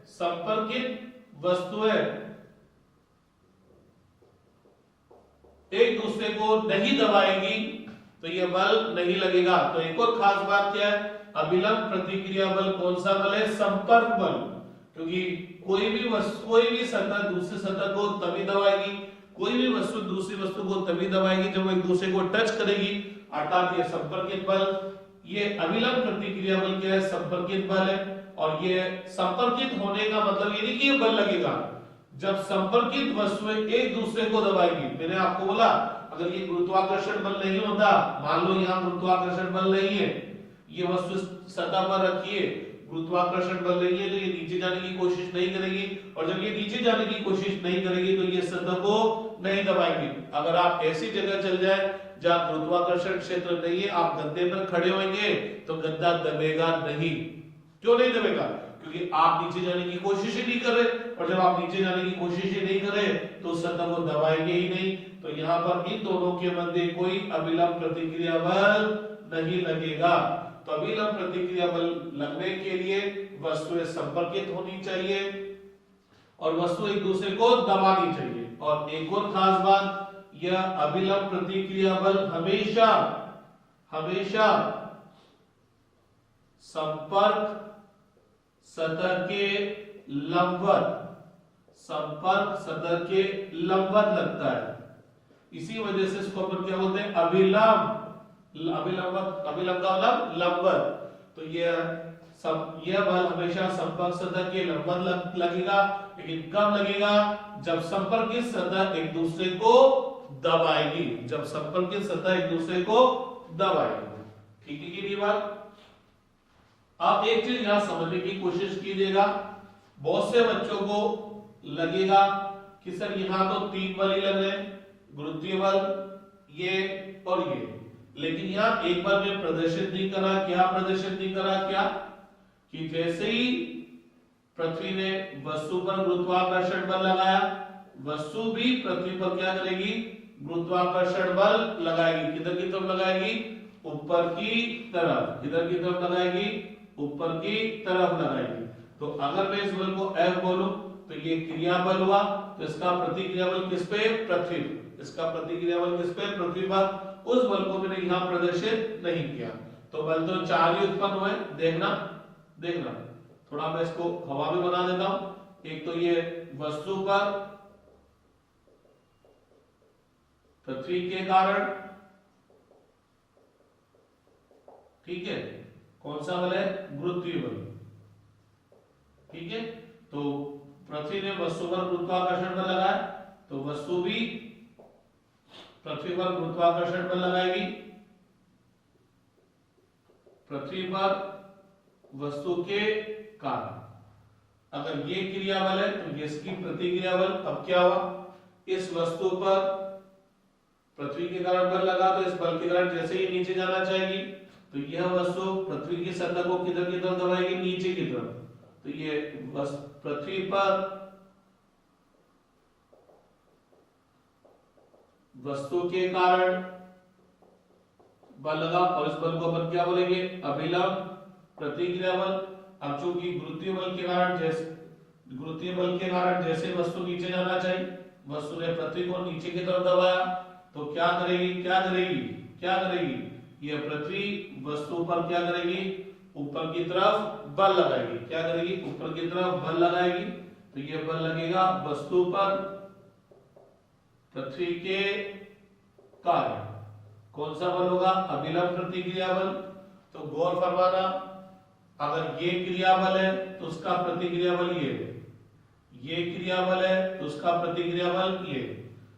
संपर्कित वस्तुएं एक दूसरे को नहीं दबाएंगी तो यह बल नहीं लगेगा। तो एक और खास बात क्या है, अभिलंब प्रतिक्रिया बल कौन सा बल है, संपर्क बल। क्योंकि कोई भी सतह दूसरी सतह को तभी दबाएगी, कोई भी वस्तु दूसरी वस्तु को तभी दबाएगी जब वो एक दूसरे को टच करेगी, अर्थात ये संपर्कित बल। ये अभिलंब प्रतिक्रिया बल क्या है, संपर्कित बल है। और ये संपर्कित होने का मतलब ये नहीं कि ये बल लगेगा, जब संपर्कित वस्तुएं एक दूसरे को दबाएगी। मैंने आपको बोला अगर ये गुरुत्वाकर्षण बल नहीं होता, मान लो यहाँ गुरुत्वाकर्षण बल नहीं है, ये वस्तु सतह पर रखिए, गुरुत्वाकर्षण बल नहीं है तो ये नीचे जाने की कोशिश नहीं करेगी, और जब ये नीचे जाने की कोशिश नहीं करेगी तो ये सतह को नहीं दबाएगी। अगर आप ऐसी जगह चल जाए जहां गुरुत्वाकर्षण क्षेत्र नहीं है, आप गद्दे पर खड़े होंगे तो गद्दा दबेगा नहीं। क्यों नहीं दबेगा, क्योंकि आप नीचे जाने की कोशिश ही नहीं कर रहे, और जब आप नीचे जाने की कोशिश ही नहीं कर रहे तो सतह को दबाएंगे ही नहीं। तो यहाँ पर इन दोनों के मध्य कोई अभिलंब प्रतिक्रिया बल नहीं लगेगा। तो अभिलंब प्रतिक्रिया बल लगने के लिए वस्तुएं संपर्कित होनी चाहिए और वस्तु एक दूसरे को दबानी चाहिए। और एक और खास बात, यह अभिलंब प्रतिक्रिया बल हमेशा संपर्क सतह के लंबवत लगता है। इसी वजह से इसको अपन क्या बोलते हैं, अभिलंब का मतलब लंबवत। तो यह बल हमेशा संपर्क सतह के लंबवत लगेगा। लेकिन कब लगेगा, जब संपर्कित सतह एक दूसरे को दबाएगी, ठीक है कि नहीं बात। आप एक चीज यहां समझने की कोशिश कीजिएगा, बहुत से बच्चों को लगेगा कि सर यहां तो 3 बल ही लग रहे हैं, गुरुत्वीय बल ये और ये, लेकिन यहां एक बार में प्रदर्शित नहीं करा। क्या कि जैसे ही पृथ्वी ने वस्तु पर गुरुत्वाकर्षण बल लगाया, वस्तु भी पृथ्वी पर क्या करेगी, गुरुत्वाकर्षण बल लगाएगी। किधर की तरफ लगाएगी, ऊपर की तरफ। किधर की तरफ लगाएगी, ऊपर की तरफ लगाएगी। तो अगर मैं इस बल को F बोलूं तो ये क्रिया बल हुआ, तो इसका प्रतिक्रिया बल किस पे, पृथ्वी। इसका प्रतिक्रिया बल किस पे, पृथ्वी पर। उस बल को मैंने यहां प्रदर्शित नहीं किया। तो बल तो 4 ही उत्पन्न हुए, देखना थोड़ा मैं इसको हवा में बना देता हूं। एक तो ये वस्तु पर पृथ्वी के कारण, ठीक है, कौन सा बल है, गुरुत्वीय बल, ठीक है। तो पृथ्वी ने वस्तु पर गुरुत्वाकर्षण बल लगाया, तो वस्तु भी पृथ्वी पर गुरुत्वाकर्षण बल लगाएगी। पृथ्वी पर वस्तु के कारण। अगर ये क्रिया बल है तो ये इसकी प्रतिक्रिया बल। अब क्या हुआ, इस वस्तु पर पृथ्वी के कारण बल लगा तो इस बल के कारण जैसे ही नीचे जाना चाहेगी तो यह वस्तु पृथ्वी की सतह को किधर की तरफ दबाएगी, नीचे की तरफ। तो ये पृथ्वी पर वस्तु के कारण बल लगा और इस बल को अपन क्या बोलेंगे, अभिलंब प्रतिक्रिया बल। अब चूंकि गुरुत्वीय बल के कारण जैसे वस्तु नीचे जाना चाहिए, वस्तु ने पृथ्वी को नीचे की तरफ दबाया तो क्या करेगी यह पृथ्वी वस्तु पर क्या करेगी, ऊपर की तरफ बल लगाएगी। क्या करेगी, ऊपर की तरफ बल लगाएगी। तो यह बल लगेगा वस्तु पर पृथ्वी के कारण। कौन सा बल होगा, अभिलंब प्रतिक्रिया बल। तो गौर फरमाना, अगर ये क्रिया बल है तो उसका प्रतिक्रिया बल ये क्रिया बल है तो उसका प्रतिक्रिया बल ये।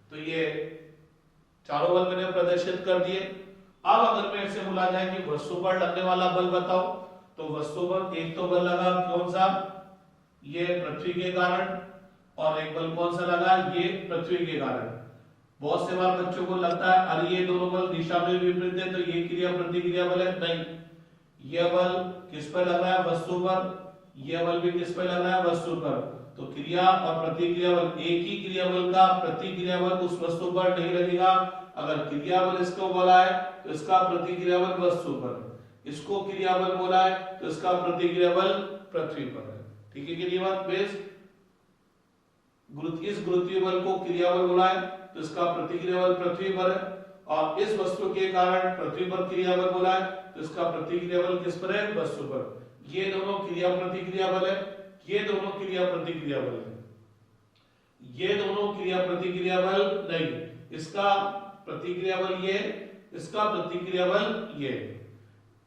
तो ये चारों बल मैंने प्रदर्शित कर दिए। अब अगर मेरे से बोला जाए कि वस्तु पर लगने वाला बल बताओ, तो वस्तु पर एक तो बल लगा कौन सा, ये पृथ्वी के कारण, और एक बल कौन सा लगा, ये पृथ्वी के कारण। बहुत से बार बच्चों को लगता है अरे ये दोनों बल दिशा में विपरीत है तो ये क्रिया प्रतिक्रिया बल है। नहीं, यह बल किस पर लग रहा है, वस्तु पर। यह बल भी किस पर लग रहा है, वस्तु पर। तो क्रिया और प्रतिक्रिया बल, एक ही क्रिया बल का प्रतिक्रिया बल उस वस्तु पर नहीं लगेगा। अगर क्रिया बल इसको बोला है तो इसका प्रतिक्रिया बल वस्तु पर, इसको क्रिया बल बोला है तो इसका प्रतिक्रिया बल पृथ्वी पर है। ठीक है कि नहीं बात बेस। इस गुरुत्वीय बल को क्रिया बल बोला है तो इसका प्रतिक्रिया बल पृथ्वी पर है, और इस वस्तु के कारण पृथ्वी पर क्रिया बल बोला है तो इसका प्रतिक्रिया बल किस पर है, वस्तु पर। ये दोनों क्रिया प्रतिक्रिया बल है, ये दोनों क्रिया प्रतिक्रिया बल है, ये दोनों क्रिया प्रतिक्रिया बल नहीं। इसका प्रतिक्रिया बल ये, इसका प्रतिक्रिया बल ये।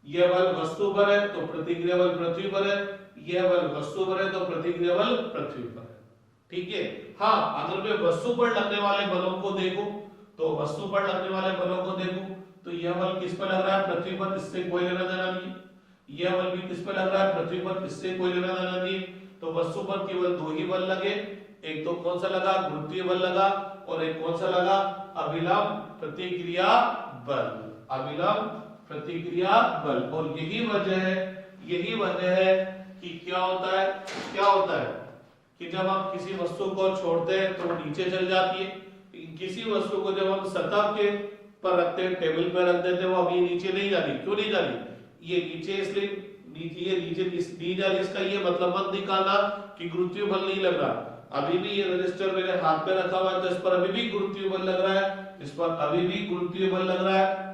यह बल वस्तु पर है तो प्रतिक्रिया बल पृथ्वी पर है, यह बल वस्तु पर है तो प्रतिक्रिया बल पृथ्वी पर है। ठीक है। हाँ, अगर मैं वस्तु पर लगने वाले बलों को देखूं तो वस्तु पर लगने वाले बलों को देखूं तो यह बल किस पर लग रहा है, पृथ्वी पर, इससे कोई लेना देना नहीं। यह बल भी किस पर लग रहा है, पृथ्वी पर, इससे कोई लेना देना नहीं। तो वस्तु पर केवल दो ही बल लगे, एक तो कौन सा लगा, गुरुत्वीय बल लगा, और एक कौन सा लगा, अभिलंब प्रतिक्रिया बल। अभिलंब प्रतिक्रिया बल। और यही वजह है कि क्या होता है कि जब हम किसी वस्तु को छोड़ते हैं तो वो नीचे चल जाती है। किसी वस्तु को जब हम सतह के पर रखते हैं, टेबल पर रख देते हैं, वो अभी नीचे नहीं जा रही। क्यों नहीं जा रही, ये नीचे इसलिए नीचे नहीं जा रही। इसका ये मतलब मत निकालना कि गुरुत्वीय बल नहीं लग रहा। अभी भी ये रजिस्टर मेरे हाथ पे रखा हुआ है तो इस पर अभी भी गुरुत्वीय बल लग रहा है, इस पर अभी भी गुरुत्वीय बल लग रहा है।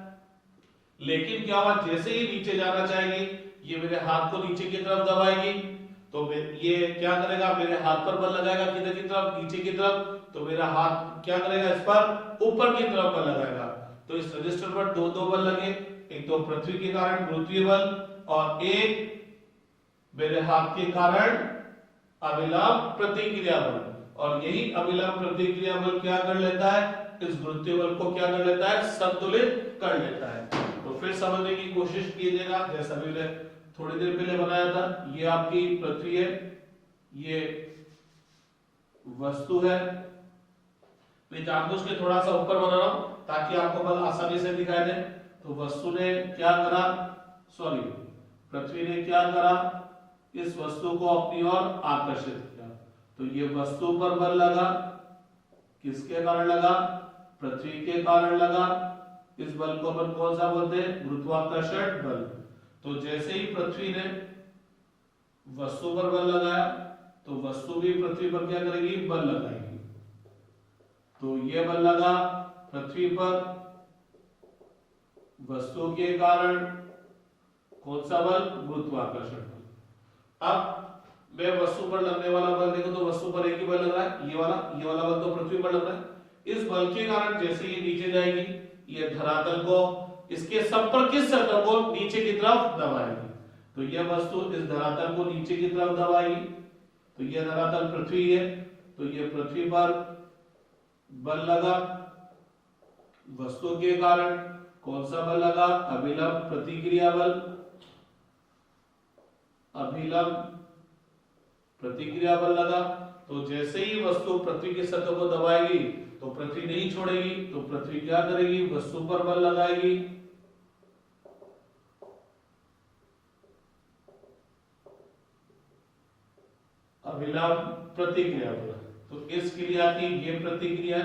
लेकिन क्या हुआ, जैसे ही नीचे जाना चाहेगी ये मेरे हाथ को नीचे की तरफ दबाएगी तो ये क्या करेगा, मेरे हाथ पर बल लगाएगा, किधर की तरफ, नीचे की तरफ। तो मेरा हाथ क्या करेगा, इस पर ऊपर की तरफ बल लगाएगा। तो इस रजिस्टर पर दो बल लगे, एक तो पृथ्वी के कारण गुरुत्वीय बल और एक मेरे हाथ के कारण अभिलंब प्रतिक्रिया बल। और यही अभिलंब प्रतिक्रिया बल क्या कर लेता है, इस गुरुत्वीय बल को क्या कर लेता है, संतुलित कर लेता है। तो फिर समझने की कोशिश कीजिएगा, जैसा मैंने थोड़ी देर पहले बनाया था। ये आपकी पृथ्वी है, ये वस्तु है। मैं जानबूझ के थोड़ा सा ऊपर बना रहा हूं ताकि आपको बल आसानी से दिखाई दे। तो वस्तु ने क्या करा, पृथ्वी ने क्या करा, इस वस्तु को अपनी ओर आकर्षित किया। तो ये वस्तु पर बल लगा, किसके कारण लगा, पृथ्वी के कारण लगा। इस बल को अपन कौन सा बोलते हैं, गुरुत्वाकर्षण बल। तो जैसे ही पृथ्वी ने वस्तु पर बल लगाया तो वस्तु भी पृथ्वी पर क्या करेगी, बल लगाएगी। तो यह बल लगा पृथ्वी पर, वस्तु के कारण कौन सा बल, गुरुत्वाकर्षण बल। अब मैं वस्तु पर लगने वाला बल देखो तो वस्तु पर एक ही बल लग रहा है, ये वाला बल तो पृथ्वी पर लग रहा है। इस बल के कारण जैसे ये नीचे जाएगी, ये धरातल को, इसके संपर्क किस सतह को नीचे की तरफ दबाएगी। तो यह वस्तु इस धरातल को नीचे की तरफ दबाएगी। तो यह धरातल पृथ्वी है, तो यह पृथ्वी पर बल लगा, वस्तु के कारण कौन सा बल लगा, अभिलंब प्रतिक्रिया बल। अभिलंब प्रतिक्रिया बल लगा। तो जैसे ही वस्तु पृथ्वी की सतह को दबाएगी तो पृथ्वी नहीं छोड़ेगी, तो पृथ्वी क्या करेगी, वस्तु पर बल लगाएगी। अभिलंब प्रतिक्रिया बल। तो इस क्रिया की ये प्रतिक्रिया,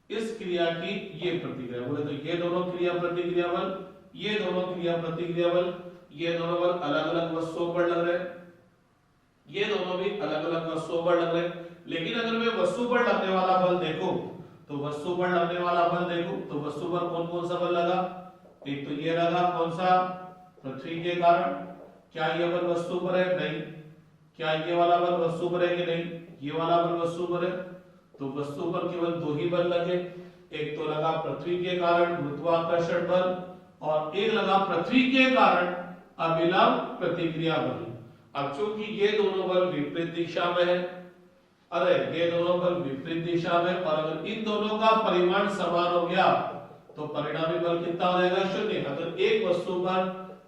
इस क्रिया की ये प्रतिक्रिया, बोले तो ये दोनों क्रिया प्रतिक्रिया बल, ये दोनों क्रिया प्रतिक्रिया बल, ये दोनों बल अलग अलग वस्तुओं पर लग रहे हैं, ये दोनों भी अलग अलग वस्तुओं पर लग रहे हैं। लेकिन अगर मैं वस्तु पर लगने वाला बल देखूं, तो वस्तु पर लगने वाला बल देखूं तो वस्तु पर कौन कौन सा बल लगा, एक तो ये लगा कौन सा, पृथ्वी के कारण। क्या ये बल वस्तु पर है, नहीं। क्या ये वाला बल वस्तु पर है कि नहीं, ये वाला बल वस्तु पर है। तो वस्तु पर केवल दो ही बल लगे, एक तो लगा पृथ्वी के कारण गुरुत्वाकर्षण बल, और एक लगा पृथ्वी के कारण अभिलंब प्रतिक्रिया बल। अब चूंकि ये दोनों बल विपरीत दिशा में है, अरे ये दोनों बल विपरीत दिशा में, और अगर इन दोनों का परिमाण समान हो गया तो परिणामी बल कितना हो जाएगा, शून्य। अगर एक वस्तु पर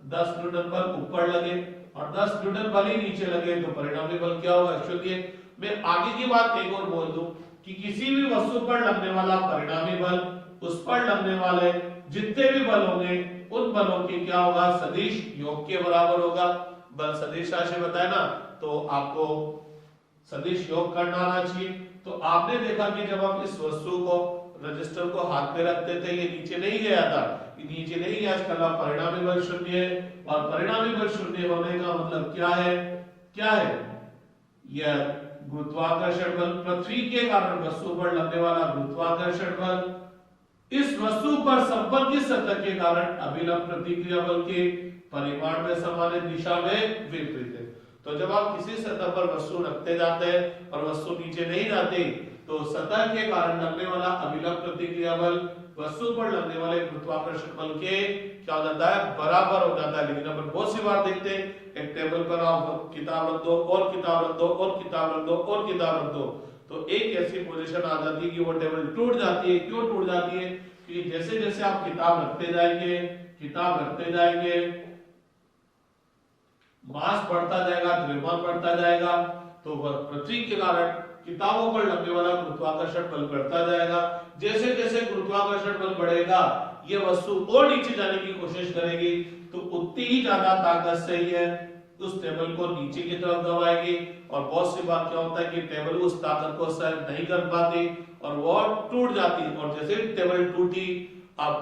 10 न्यूटन बल ऊपर लगे और 10 न्यूटन बल ही नीचे लगे तो परिणामी बल क्या होगा, शून्य। मैं आगे की बात एक और बोल दूं कि किसी भी वस्तु पर लगने वाला परिणामी बल उस पर लगने वाले जितने भी बल होंगे उन बलों की क्या होगा, सदिश योग के बराबर होगा। बल सदिश राशि बताए ना, तो आपको सदिश योग करना आना चाहिए। तो आपने देखा कि जब हम इस वस्तु को, रजिस्टर को हाथ में रखते थे, ये नीचे नहीं गया था, नीचे नहीं गया, इसका परिणामी बल शून्य है। और परिणामी बल शून्य होने का मतलब क्या है, क्या है, यह गुरुत्वाकर्षण बल, पृथ्वी के कारण वस्तु पर लगने वाला गुरुत्वाकर्षण बल इस वस्तु पर संपर्कित सतह के कारण अभिलंब प्रतिक्रिया बल के परिमाण में समान दिशा में विपरीत है। तो जब आप किसी सतह पर वस्तु रखते जाते हैं और वस्तु नीचे नहीं जाती, तो सतह के कारण लगने वाला अभिलंब प्रतिक्रिया बल वस्तु पर लगने वाले गुरुत्वाकर्षण बल के क्या हो जाता है, बराबर हो जाता है। लेकिन अपन बहुत सी बार देखते हैं, एक टेबल पर आप किताब रख दो और किताब रख दो और किताब रख दो और किताब रख दो, तो एक ऐसी पोजीशन आ जाती है कि वो टेबल टूट जाती है। क्यों टूट जाती है, क्योंकि जैसे जैसे आप किताब रखते जाएंगे, किताब रखते जाएंगे, मास बढ़ता जाएगा, द्रव्यमान बढ़ता जाएगा, तो पृथ्वी के कारण किताबों पर लगने वाला गुरुत्वाकर्षण बल बढ़ता जाएगा। जैसे जैसे गुरुत्वाकर्षण बल बढ़ेगा, ये वस्तु और नीचे जाने की कोशिश करेगी, तो उतनी ही ज्यादा ताकत से ये उस टेबल को नीचे की तरफ दबाएगी। और बहुत सी बार क्या होता है कि टेबल उस ताकत को सहन नहीं कर पाती और वो टूट जाती। और जैसे टेबल टूटी, अब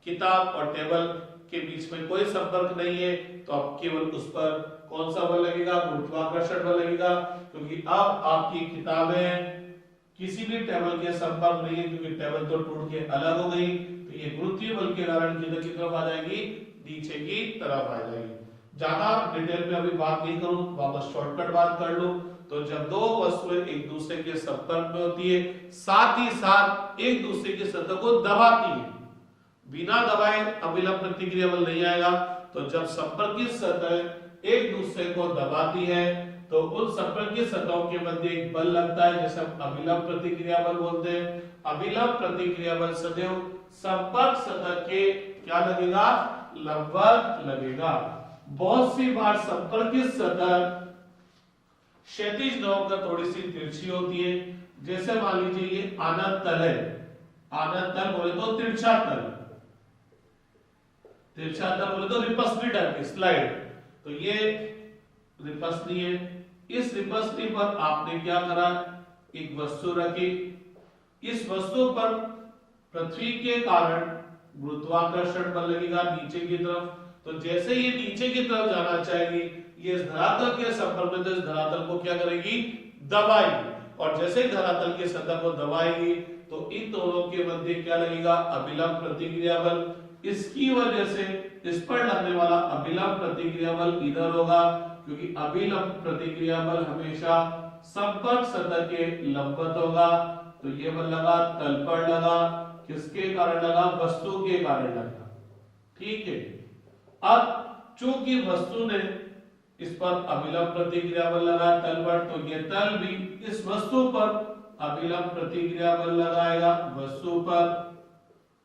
किताब और टेबल के बीच में कोई संपर्क नहीं है, तो अब केवल उस पर कौन सा बल लगेगा, गुरुत्वाकर्षण बल लगेगा। क्योंकि अब आपकी किताबें किसी भी टेबल के संपर्क नहीं है, क्योंकि टेबल तो टूट के अलग हो गई, तो ये गुरुत्वीय बल के कारण किधर की तरफ आ जाएगी, नीचे की तरफ आ जाएगी। ज्यादा डिटेल में अभी बात नहीं करूं, वापस शॉर्टकट बात कर लूं। तो जब दो वस्तुएं एक दूसरे के संपर्क में होती है, साथ ही साथ एक दूसरे की सतह को दबाती है, बिना दबाए अभिलंब प्रतिक्रिया बल नहीं आएगा। तो जब संपर्कित सतह एक दूसरे को दबाती है, तो उन संपर्कित सतहों के मध्य एक बल लगता है, जैसे हम अभिलंब प्रतिक्रिया बल बोलते हैं। अभिलंब प्रतिक्रिया बल सदैव संपर्क सतह के क्या लगेगा, लंबवत लगेगा। बहुत सी बार संपर्कित सतह क्षैतिज नोक का थोड़ी सी तिरछी होती है। जैसे मान लीजिए ये आनत तल है, आनत तल बोले तो तिरछा तल, तिरछा तल बोले तो रिपस्नी टाइप की स्लाइड। तो ये रिपस्नी है, इस रिपस्नी पर आपने क्या करा, एक वस्तु रखी, इस वस्तु पर पृथ्वी के कारण गुरुत्वाकर्षण बल लगेगा नीचे की तरफ। तो जैसे ये नीचे की तरफ जाना चाहेगी, ये इस धरातल के संपर्क में, तो इस धरातल को क्या करेगी, दबाएगी। और जैसे ही धरातल की सतह को दबाएगी, तो इन दोनों के मध्य क्या लगेगा, अभिलंब प्रतिक्रिया बल। इसकी वजह से इस पर लगने वाला अभिलंब प्रतिक्रिया बल इधर होगा, क्योंकि अभिलंब प्रतिक्रिया बल हमेशा संपर्क सतह के लंबवत होगा। तो ये बल लगा, तल पर लगा, किसके कारण लगा, वस्तु के कारण लगा। ठीक है, अब चूंकि वस्तु ने इस पर अभिलंब प्रतिक्रिया बल लगा तल पर, तो ये तल भी इस वस्तु पर अभिलंब प्रतिक्रिया बल लगाएगा वस्तु पर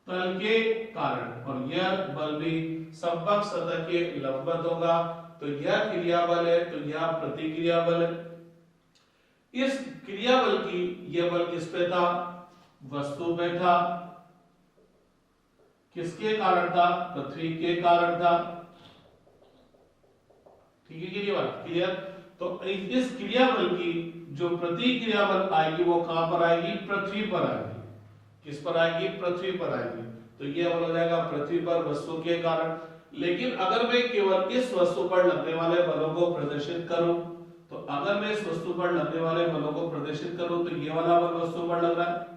तल के कारण, और यह बल भी संपर्क सतह के लंबवत होगा। तो यह क्रियाबल है, तो यह प्रतिक्रिया बल है। इस क्रियाबल की यह बल किस पे था? वस्तु पे था। किसके कारण था? पृथ्वी के कारण था। ठीक है कि नहीं बात क्लियर? तो इस क्रियाबल की जो प्रतिक्रिया बल आएगी वो कहां पर आएगी? पृथ्वी पर आएगी। किस पर आएगी? पृथ्वी पर आएगी। तो यह बल हो जाएगा पृथ्वी पर वस्तु के कारण। लेकिन अगर मैं केवल इस वस्तु पर लगने वाले बलों को प्रदर्शित करूं, तो अगर मैं इस वस्तु पर लगने वाले बलों को प्रदर्शित करूं तो ये वाला बल वस्तु पर लग रहा है,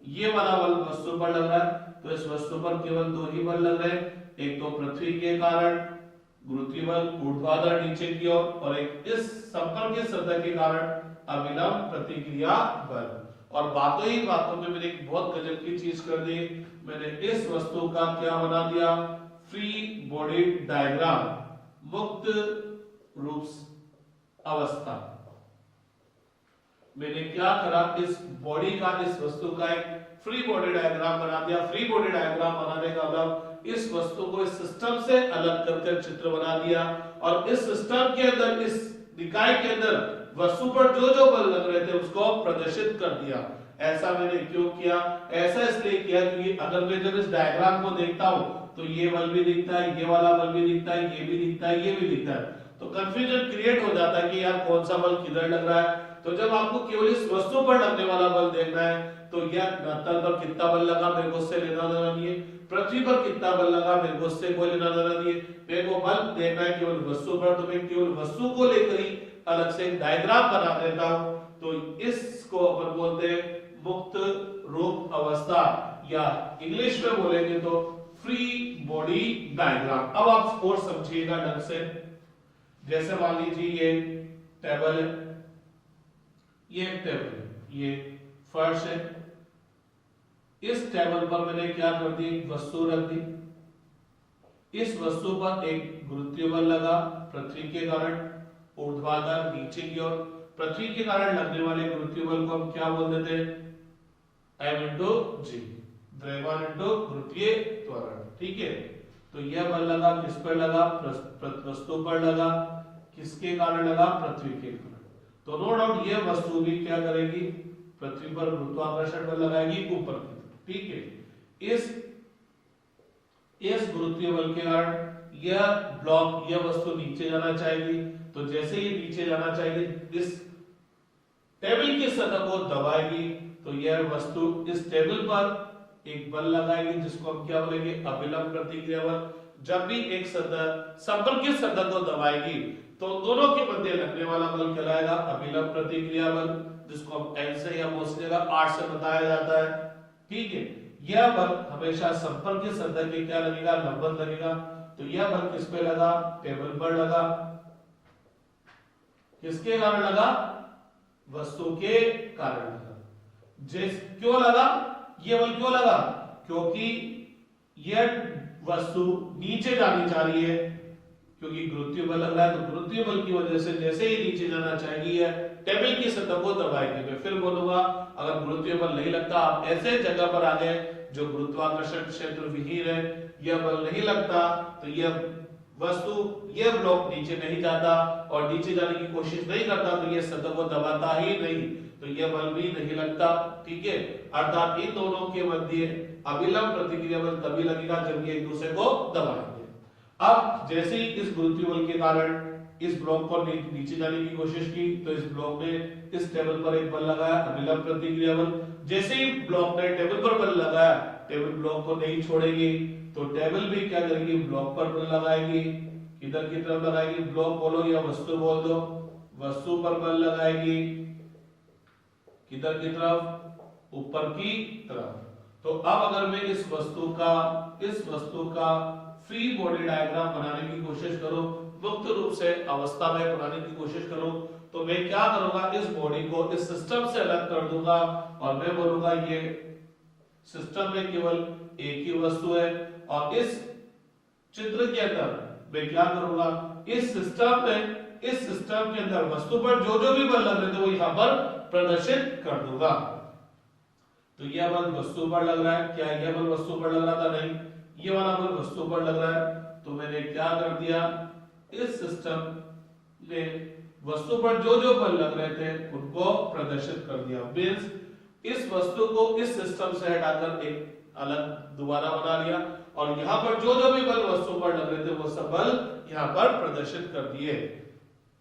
ये वाला बल वस्तु पर लग रहा है। तो इस वस्तु पर केवल दो ही बल लग रहे हैं, एक तो पृथ्वी के कारण गुरुत्वीय बल ऊर्ध्वाधर नीचे की ओर, और एक इस संपर्क सतह के कारण अभिलंब प्रतिक्रिया बल। और बातों ही बातों में मैंने एक बहुत गजब की चीज कर दी, मैंने इस वस्तु का क्या बना दिया? फ्री बॉडी डायग्राम, मुक्त रूप अवस्था। मैंने क्या करा? इस बॉडी का, इस वस्तु का एक फ्री बॉडी डायग्राम बना दिया। फ्री बॉडी डायग्राम बनाने का मतलब इस वस्तु को इस सिस्टम से अलग करके चित्र बना दिया, और इस सिस्टम के अंदर, इस निकाय के अंदर वस्तु पर जो जो बल लग रहे थे उसको प्रदर्शित कर दिया। ऐसा मैंने क्यों किया? ऐसा इसलिए किया क्योंकि अगर मैं जब इस डायग्राम को देखता हूं तो ये बल भी दिखता है, ये वाला बल भी दिखता है, ये भी दिखता है, ये भी दिखता है, तो कंफ्यूजन क्रिएट हो जाता है कि यार कौन सा बल किधर लग रहा है। तो जब आपको केवल इस वस्तु पर लगने वाला बल देखना है तो यह तल पर कितना बल लगा मेरे को उससे लेना देना नहीं है, पृथ्वी पर कितना बल लगा मेरे को उससे कोई लेना देना नहीं है। मेरे को बल देखना है केवल वस्तु पर, तो मैं केवल वस्तु को लेकर ही अलग से डायग्राम बना देता हूं। तो इसको अपन बोलते हैं मुक्त रूप अवस्था, या इंग्लिश में बोलेंगे तो फ्री बॉडी डायग्राम। अब आप और समझिएगा ढंग से। जैसे मान लीजिए ये टेबल है, ये टेबल है, ये फर्श है। इस टेबल पर मैंने क्या कर दी? वस्तु रख दी। इस वस्तु पर एक गुरुत्वीय बल लगा पृथ्वी के कारण ऊर्ध्वाधर नीचे की ओर। पृथ्वी के कारण लगने वाले गुरुत्वीय बल को हम क्या बोल देते हैं? m into g, द्रव्यमान into गुरुत्वीय त्वरण। ठीक है, तो यह बल लगा, किस पर लगा? वस्तु पर लगा। किसके कारण लगा? पृथ्वी के कारण। तो नो डाउट यह वस्तु भी क्या करेगी? पृथ्वी पर गुरुत्वाकर्षण बल लगाएगी ऊपर की तरफ। ठीक है, इस गुरुत्वीय बल के कारण यह ब्लॉक, यह वस्तु नीचे जाना चाहेगी। तो जैसे ही नीचे जाना चाहिए, इस टेबल की सतह को दबाएगी, तो यह वस्तु इस टेबल पर एक बल लगाएगी जिसको हम क्या बोलेंगे? अभिलंब प्रतिक्रिया बल। जब भी एक सतह संपर्कित सतह को दबाएगी तो दोनों के मध्य लगने वाला बल कहलाएगा अभिलंब प्रतिक्रिया बल, जिसको हम L से या मोस्टली 8 से बताया जाता है। ठीक है, यह बल हमेशा संपर्कित सतह के क्या लगेगा? लंबवत लगेगा। तो यह बल किस पे लगा? टेबल पर लगा। किसके कारण लगा? वस्तु के कारण लगा। क्यों लगा? यह बल क्यों लगा? क्योंकि यह वस्तु नीचे जानी चाह रही है, क्योंकि गुरुत्वीय बल लग रहा है। तो गुरुत्वीय बल की वजह से जैसे ही नीचे जाना चाहेगी यह टेबल की सतह को दबाएगी। मैं फिर बोलूंगा, अगर गुरुत्वीय बल नहीं लगता, आप ऐसे जगह पर आ गए जो गुरुत्वाकर्षण क्षेत्र विहीन है, यह बल नहीं लगता, तो यह वस्तु, यह ब्लॉक नीचे नहीं जाता और नीचे जाने की कोशिश नहीं करता, तो यह सतह को दबाता ही नहीं, तो यह बल भी नहीं लगता। ठीक है, अर्थात इन दोनों के मध्य अभिलंब प्रतिक्रिया बल तभी लगेगा जब ये एक दूसरे को दबाएंगे। अब जैसे ही इस गुरुत्वीय बल के कारण इस ब्लॉक को नीचे जाने की कोशिश की, तो इस ब्लॉक ने इस टेबल पर एक बल लगाया, अभिलंब प्रतिक्रिया बल। जैसे ही ब्लॉक ने टेबल पर बल लगाया, टेबल ब्लॉक को नहीं छोड़ेगी, तो टेबल भी क्या करेगी? ब्लॉक पर बल लगाएगी। इधर की तरफ लगाएगी, ब्लॉक बोलो या वस्तु बोल दो, वस्तु पर बल लगाएगी। किधर की तरफ? ऊपर की तरफ। तो अब अगर मैं इस वस्तु का फ्री बॉडी डायग्राम बनाने की कोशिश करूं, मुक्त रूप से अवस्था में बनाने की कोशिश करूं, तो मैं क्या करूंगा? इस बॉडी को इस सिस्टम से अलग कर दूंगा और मैं बोलूंगा ये सिस्टम में केवल एक ही वस्तु है, और इस चित्र के अंदर मैं क्या करूंगा? इस सिस्टम के अंदर वस्तु पर जो जो भी बल लग रहे थे वो यहां पर प्रदर्शित कर दूंगा। तो यह बल वस्तु पर लग रहा है, क्या यह बल वस्तु पर लग रहा था? नहीं, ये वाला बल वस्तु पर लग रहा है। तो मैंने क्या कर दिया? इस सिस्टम ने वस्तु पर जो जो बल लग रहे थे उनको प्रदर्शित कर दिया। मीन्स इस वस्तु को इस सिस्टम से हटाकर एक अलग दोबारा बना लिया और यहाँ पर जो जो भी बल वस्तु पर लग रहे थे वो सब बल यहाँ पर प्रदर्शित कर दिए,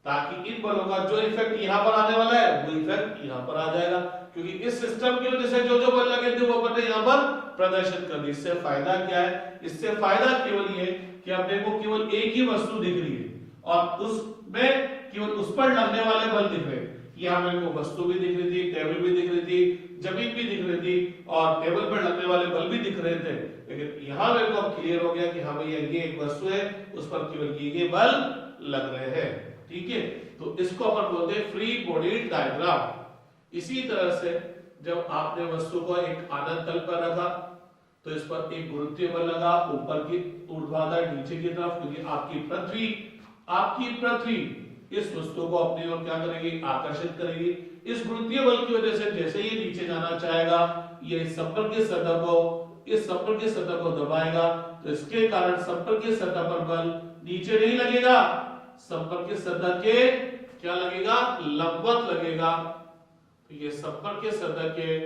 ताकि इन बलों का जो इफेक्ट यहाँ पर आने वाला है वो इफेक्ट यहाँ पर आ जाएगा, क्योंकि इस सिस्टम की वजह से जो जो बल लगे थे वो अपन ने यहाँ पर प्रदर्शित कर दी। इससे फायदा क्या है? इससे फायदा केवल ये कि अपने को केवल एक ही वस्तु दिख रही है और उसमें केवल उस पर लगने वाले बल दिख रहे हैं। यहाँ मेरे को वस्तु भी दिख रही थी, टेबल भी दिख रही थी, जमीन भी दिख रही थी और टेबल पर लगने वाले बल भी दिख रहे थे, लेकिन यहाँ मेरे को अब क्लियर हो गया कि हाँ भैया ये एक वस्तु है, उस पर केवल ये बल लग रहे हैं। ठीक है, तो इसको अपन बोलते हैं फ्री बॉडी डायग्राम। इसी तरह से जब आपने वस्तु को एक आनत तल पर रखा तो इस पर एक गुरुत्वीय बल लगा ऊपर की ऊर्ध्वाधर नीचे की तरफ, क्योंकि आपकी पृथ्वी इस वस्तु को अपनी ओर क्या करेगी? आकर्षित करेगी। इस गुरुत्वीय बल की वजह से जैसे ये नीचे जाना चाहेगा ये संपर्क की सतह को दबाएगा, तो इसके कारण संपर्क की सतह पर बल नीचे नहीं लगेगा, संपर्क की सतह के क्या लगेगा? लंबवत लगेगा। तो ये संपर्क की सतह के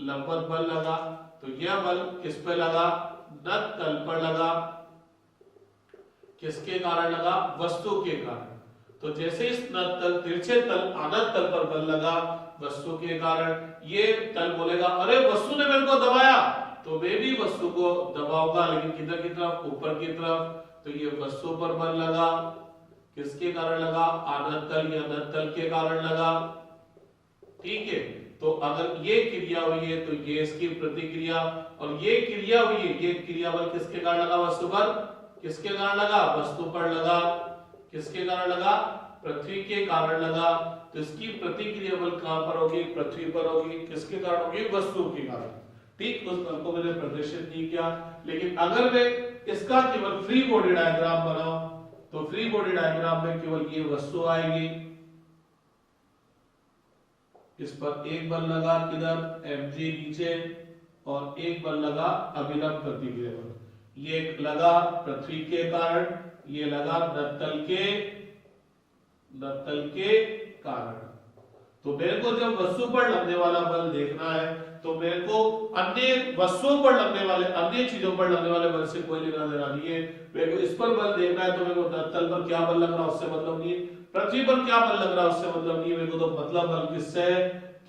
लंबवत बल लगा, तो यह बल किस पे लगा? नत तल पर लगा। किसके कारण लगा? वस्तु के कारण। तो जैसे इस नत तल तिरछे तल आनत तल पर बल लगा वस्तु के कारण, ये तल बोलेगा अरे वस्तु ने मेरे को दबाया, तो मैं भी वस्तु को दबाऊंगा, लेकिन किधर की तरफ? ऊपर की तरफ। तो ये वस्तु पर बल लगा, किसके कारण लगा? आनत तल या नत तल के कारण लगा। ठीक है, तो अगर ये क्रिया हुई है तो ये इसकी प्रतिक्रिया, और ये क्रिया हुई है, ये क्रिया बल किसके कारण लगा? वस्तु पर। किसके कारण लगा? वस्तु पर लगा। किसके कारण लगा? पृथ्वी के कारण लगा। तो इसकी प्रतिक्रिया बल कहां पर होगी? पृथ्वी पर होगी। किसके कारण होगी? वस्तु के कारण। ठीक, उस बल को मैंने प्रदर्शित नहीं किया, लेकिन अगर मैं इसका केवल फ्री बॉडी डायग्राम बनाऊं तो फ्री बॉडी डायग्राम में केवल ये वस्तु आएगी, इस पर एक बल लगा किधर? mg नीचे, और एक बल लगा अभिलंब प्रतिक्रिया बल। ये लगा पृथ्वी के कारण, ये लगा नत्तल के कारण। तो मेरे को जब वस्तु पर लगने वाला बल देखना है तो मेरे को अन्य वस्तुओं पर लगने वाले, अन्य चीजों पर लगने वाले बल से कोई लेना देना नहीं है। मेरे को इस पर बल देखना है तो मेरे को नत्तल पर क्या बल लग रहा है उससे मतलब नहीं है, पृथ्वी पर क्या बल लग रहा है उससे मतलब नहीं है। मेरे को तो मतलब बल किससे है?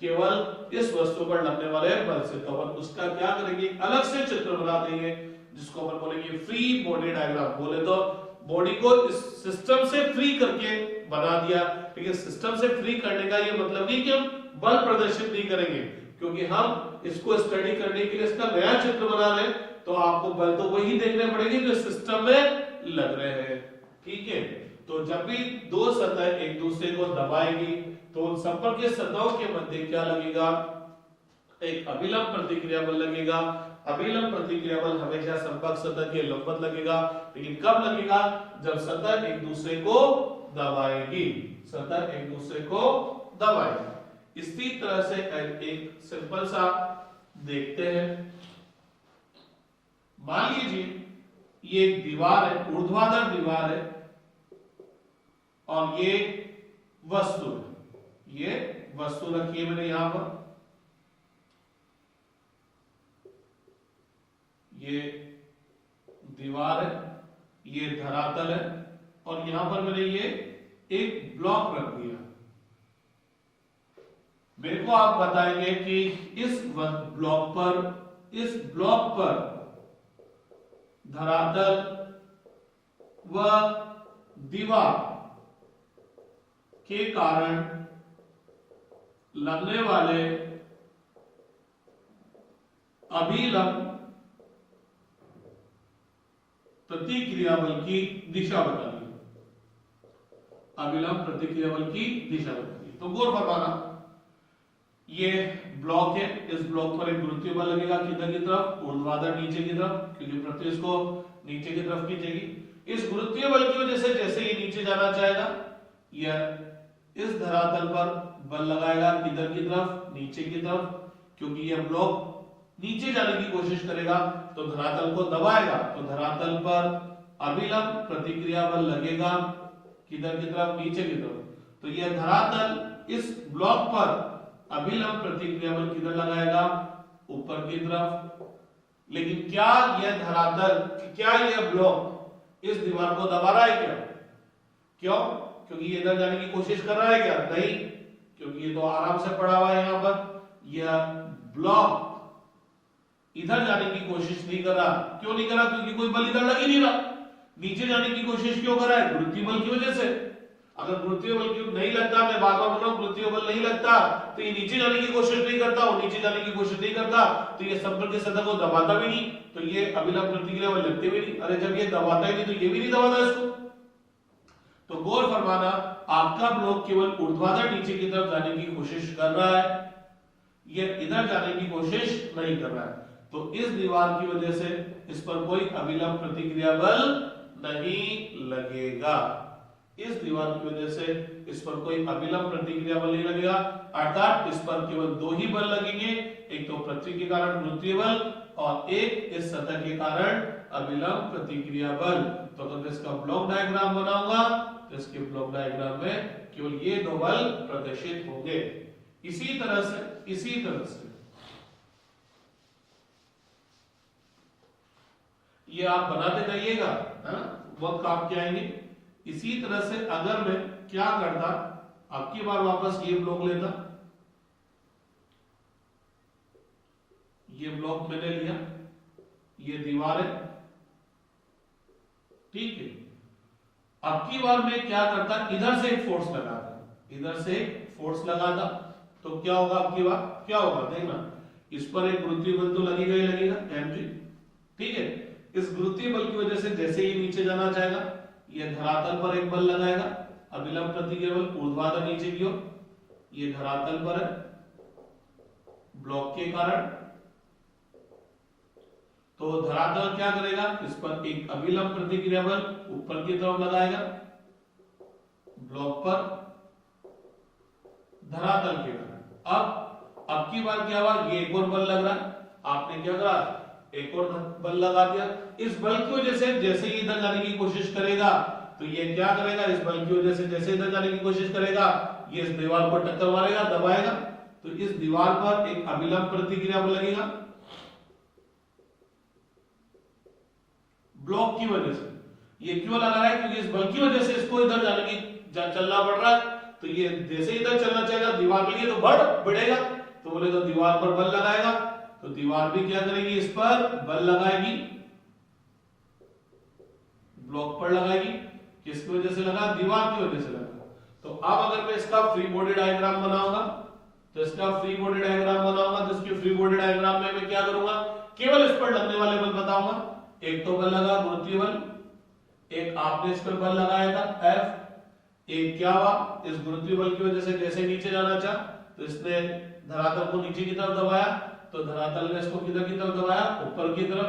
केवल इस वस्तु पर लगने वाले बल से। तो अपन उसका क्या करेंगे? अलग से चित्र बना देंगे जिसको अपन बोलेंगे फ्री बॉडी डायग्राम। बोले तो बॉडी को इस सिस्टम से फ्री करके बना दिया, लेकिन सिस्टम से फ्री करने का ये मतलब नहीं कि हम बल प्रदर्शित नहीं करेंगे, क्योंकि हम इसको स्टडी करने के लिए इसका नया चित्र बना रहे हैं, तो आपको बल तो वही देखने पड़ेंगे जो सिस्टम में लग रहे हैं। ठीक है, तो जब भी दो सतह एक दूसरे को दबाएगी तो उन संपर्क के सतहों के मध्य क्या लगेगा? एक अभिलंब प्रतिक्रिया बल लगेगा। अभिलंब प्रतिक्रिया बल हमेशा संपर्क सतह के लंबवत लगेगा, लेकिन कब लगेगा? जब सतह एक दूसरे को दबाएगी। सतह एक दूसरे को दबाएगी। इसी तरह से एक सिंपल सा देखते हैं। मान लीजिए ये एक दीवार है, ऊर्ध्वाधर दीवार है, और ये वस्तु है। ये वस्तु रखी है मैंने यहां पर, ये दीवार है, ये धरातल है, और यहां पर मैंने ये एक ब्लॉक रख दिया। मेरे को आप बताएंगे कि इस ब्लॉक पर धरातल व दीवार के कारण लगने वाले अभिलंब प्रतिक्रिया बल की दिशा बताइए। अभिलंब प्रतिक्रिया बल की दिशा बताइए। तो गौर फरमाना, ये ब्लॉक है, इस ब्लॉक पर एक गुरुत्वीय बल लगेगा किधर की तरफ? ऊर्ध्वाधर नीचे की तरफ, क्योंकि पृथ्वी इसको नीचे की तरफ खींचेगी। इस गुरुत्वीय बल की वजह से जैसे ये नीचे जाना चाहेगा, यह इस धरातल पर बल लगाएगा किधर की तरफ? नीचे की तरफ, क्योंकि यह ब्लॉक नीचे जाने की कोशिश करेगा तो धरातल को दबाएगा, तो धरातल पर अभिलंब प्रतिक्रिया बल लगेगा। किधर की तरफ, नीचे की तरफ। तो यह धरातल इस ब्लॉक पर अभिलंब प्रतिक्रिया बल किधर लगाएगा, ऊपर की तरफ। लेकिन क्या यह धरातल, क्या यह ब्लॉक इस दीवार को दबा रहा है क्या? क्यों? क्योंकि ये इधर जाने की कोशिश कर रहा है क्या? नहीं, क्योंकि ये तो आराम से पड़ा हुआ है यहां पर। यह ब्लॉक इधर जाने की कोशिश नहीं कर रहा। क्यों नहीं कर रहा? क्योंकि कोई बल इधर लग ही नहीं रहा। नीचे जाने की कोशिश क्यों कर रहा है? गुरुत्वीय बल की वजह से। अगर गुरुत्वीय बल क्यों नहीं लगता, मैं बार बार बोल रहा हूं, गुरुत्वीय बल नहीं लगता तो ये नीचे जाने की कोशिश नहीं करता, और नीचे जाने की कोशिश नहीं करता तो ये समतल की सतह को दबाता भी नहीं, तो ये अभिलंब प्रतिक्रिया बल लगते भी नहीं। अरे जब ये दबाता ही नहीं तो ये भी नहीं दबाता इसको। तो गौर फरमाना, आपका ब्लॉक केवल ऊर्ध्वाधर नीचे की तरफ जाने की कोशिश कर रहा है, ये इधर जाने की कोशिश नहीं कर रहा है। तो इस दीवार की वजह से इस पर कोई अभिलंब प्रतिक्रिया बल नहीं लगेगा। इस दीवार की वजह से इस पर कोई अभिलंब प्रतिक्रिया बल नहीं लगेगा, अर्थात इस पर केवल दो ही बल लगेंगे, एक तो पृथ्वी के कारण गुरुत्वीय बल और एक इस सतह के कारण अभिलंब प्रतिक्रिया बल। तो अगर मैं इसका ब्लॉक डायग्राम बनाऊंगा तो इसके ब्लॉक डायग्राम में केवल ये दो बल प्रदर्शित होंगे। इसी तरह से ये आप बनाते जाइएगा, वक्त आपके आएंगे। इसी तरह से अगर मैं क्या करता, आपकी बार वापस ये ब्लॉक लेता, ये ब्लॉक मैंने लिया, ये दीवार है, ठीक है। अब की बार मैं क्या करता, इधर से एक फोर्स लगाता, इधर से एक फोर्स लगाता, तो क्या होगा आपकी बार, क्या होगा देखना, इस पर एक गुरुत्वीय बल तो लगेगा ही लगेगा, mg, ठीक है। इस गुरुत्वीय बल की वजह से जैसे ही नीचे जाना चाहेगा, ये धरातल पर एक बल लगाएगा, अभिलंब प्रतिक्रिया बल ऊर्ध्वाधर नीचे की ओर, ये धरातल पर है ब्लॉक के कारण। तो धरातल क्या करेगा, इस पर एक अभिलंब प्रतिक्रिया बल ऊपर की तरफ लगाएगा ब्लॉक पर धरातल के कारण। अब की बार क्या हुआ, ये एक और बल लग रहा है, आपने क्या करा, एक और बल लगा दिया। इस बल की वजह से जैसे ही इधर जाने की कोशिश करेगा तो ये क्या करेगा, इस बल की वजह से जैसे इधर जाने की कोशिश करेगा ये इस दीवार को टक्कर मारेगा, दबाएगा, तो इस दीवार पर एक अभिलंब प्रतिक्रिया बल लगेगा ब्लॉक की वजह से। ये क्यों लगा रहा है, क्योंकि इस बल की वजह से इसको इधर जाने की चलना पड़ रहा है, तो ये जैसे इधर चलना चाहेगा दीवार के लिए तो बढ़ेगा, तो बोले तो दीवार पर बल लगाएगा, तो दीवार भी क्या करेगी, इस पर बल लगाएगी, ब्लॉक पर लगाएगी। किसकी वजह से लगा, दीवार की वजह से लगा। तो अब अगर मैं इसका फ्री बॉडी डायग्राम बनाऊंगा, तो इसका फ्री बॉडी डायग्राम बनाऊंगा, तो इसके फ्री बॉडी डायग्राम में मैं क्या करूंगा, केवल इस पर लगने वाले बल बताऊंगा। एक तो बल लगा गुरुत्वीय बल, एक आपने इस पर बल लगाया था F, एक क्या हुआ, इस गुरुत्वीय बल की वजह से जैसे नीचे जाना चाहा तो इसने धरातल को नीचे की तरफ दबाया, तो धरातल ने इसको किधर की तरफ दबाया, ऊपर की तरफ।